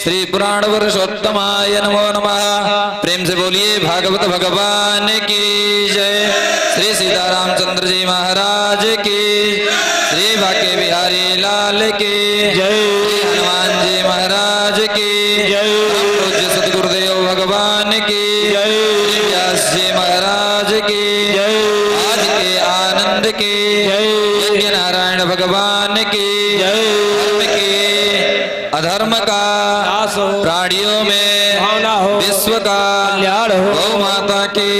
श्री पुराणपुरुषोत्तमाय नमो नमः। प्रेम से बोलिए भागवत भगवान की जय। श्री सीतारामचंद्र जी महाराज की, श्री बाके बिहारी लाल की जय, हनुमान जी महाराज की जय, पूज्य सतगुरुदेव भगवान की जय, व्यास जी महाराज की जय, आज के आनंद की जय, यज्ञ नारायण भगवान की जय। धर्म के अधर्म का प्राणियों में विश्व का गौ माता की,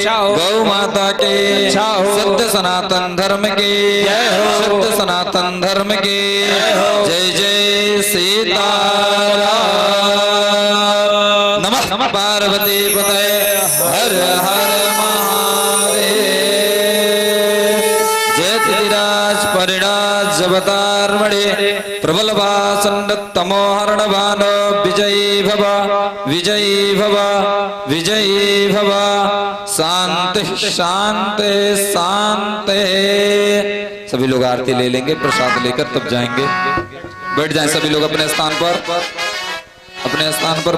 गौ माता के सत्य सनातन धर्म की, सत्य सनातन धर्म की जय जय सीताराम। नमः पार्वती पतये हर हर महादेव। जय तिराज परिणाज जबतारमणि प्रबल वासंड तमोहरण भानो विजयी भव, विजयी भव, विजयी भव। शांति शांति शांति। सभी लोग आरती ले लेंगे, प्रसाद लेकर तब जाएंगे। बैठ जाएं सभी लोग अपने स्थान पर, अपने स्थान पर।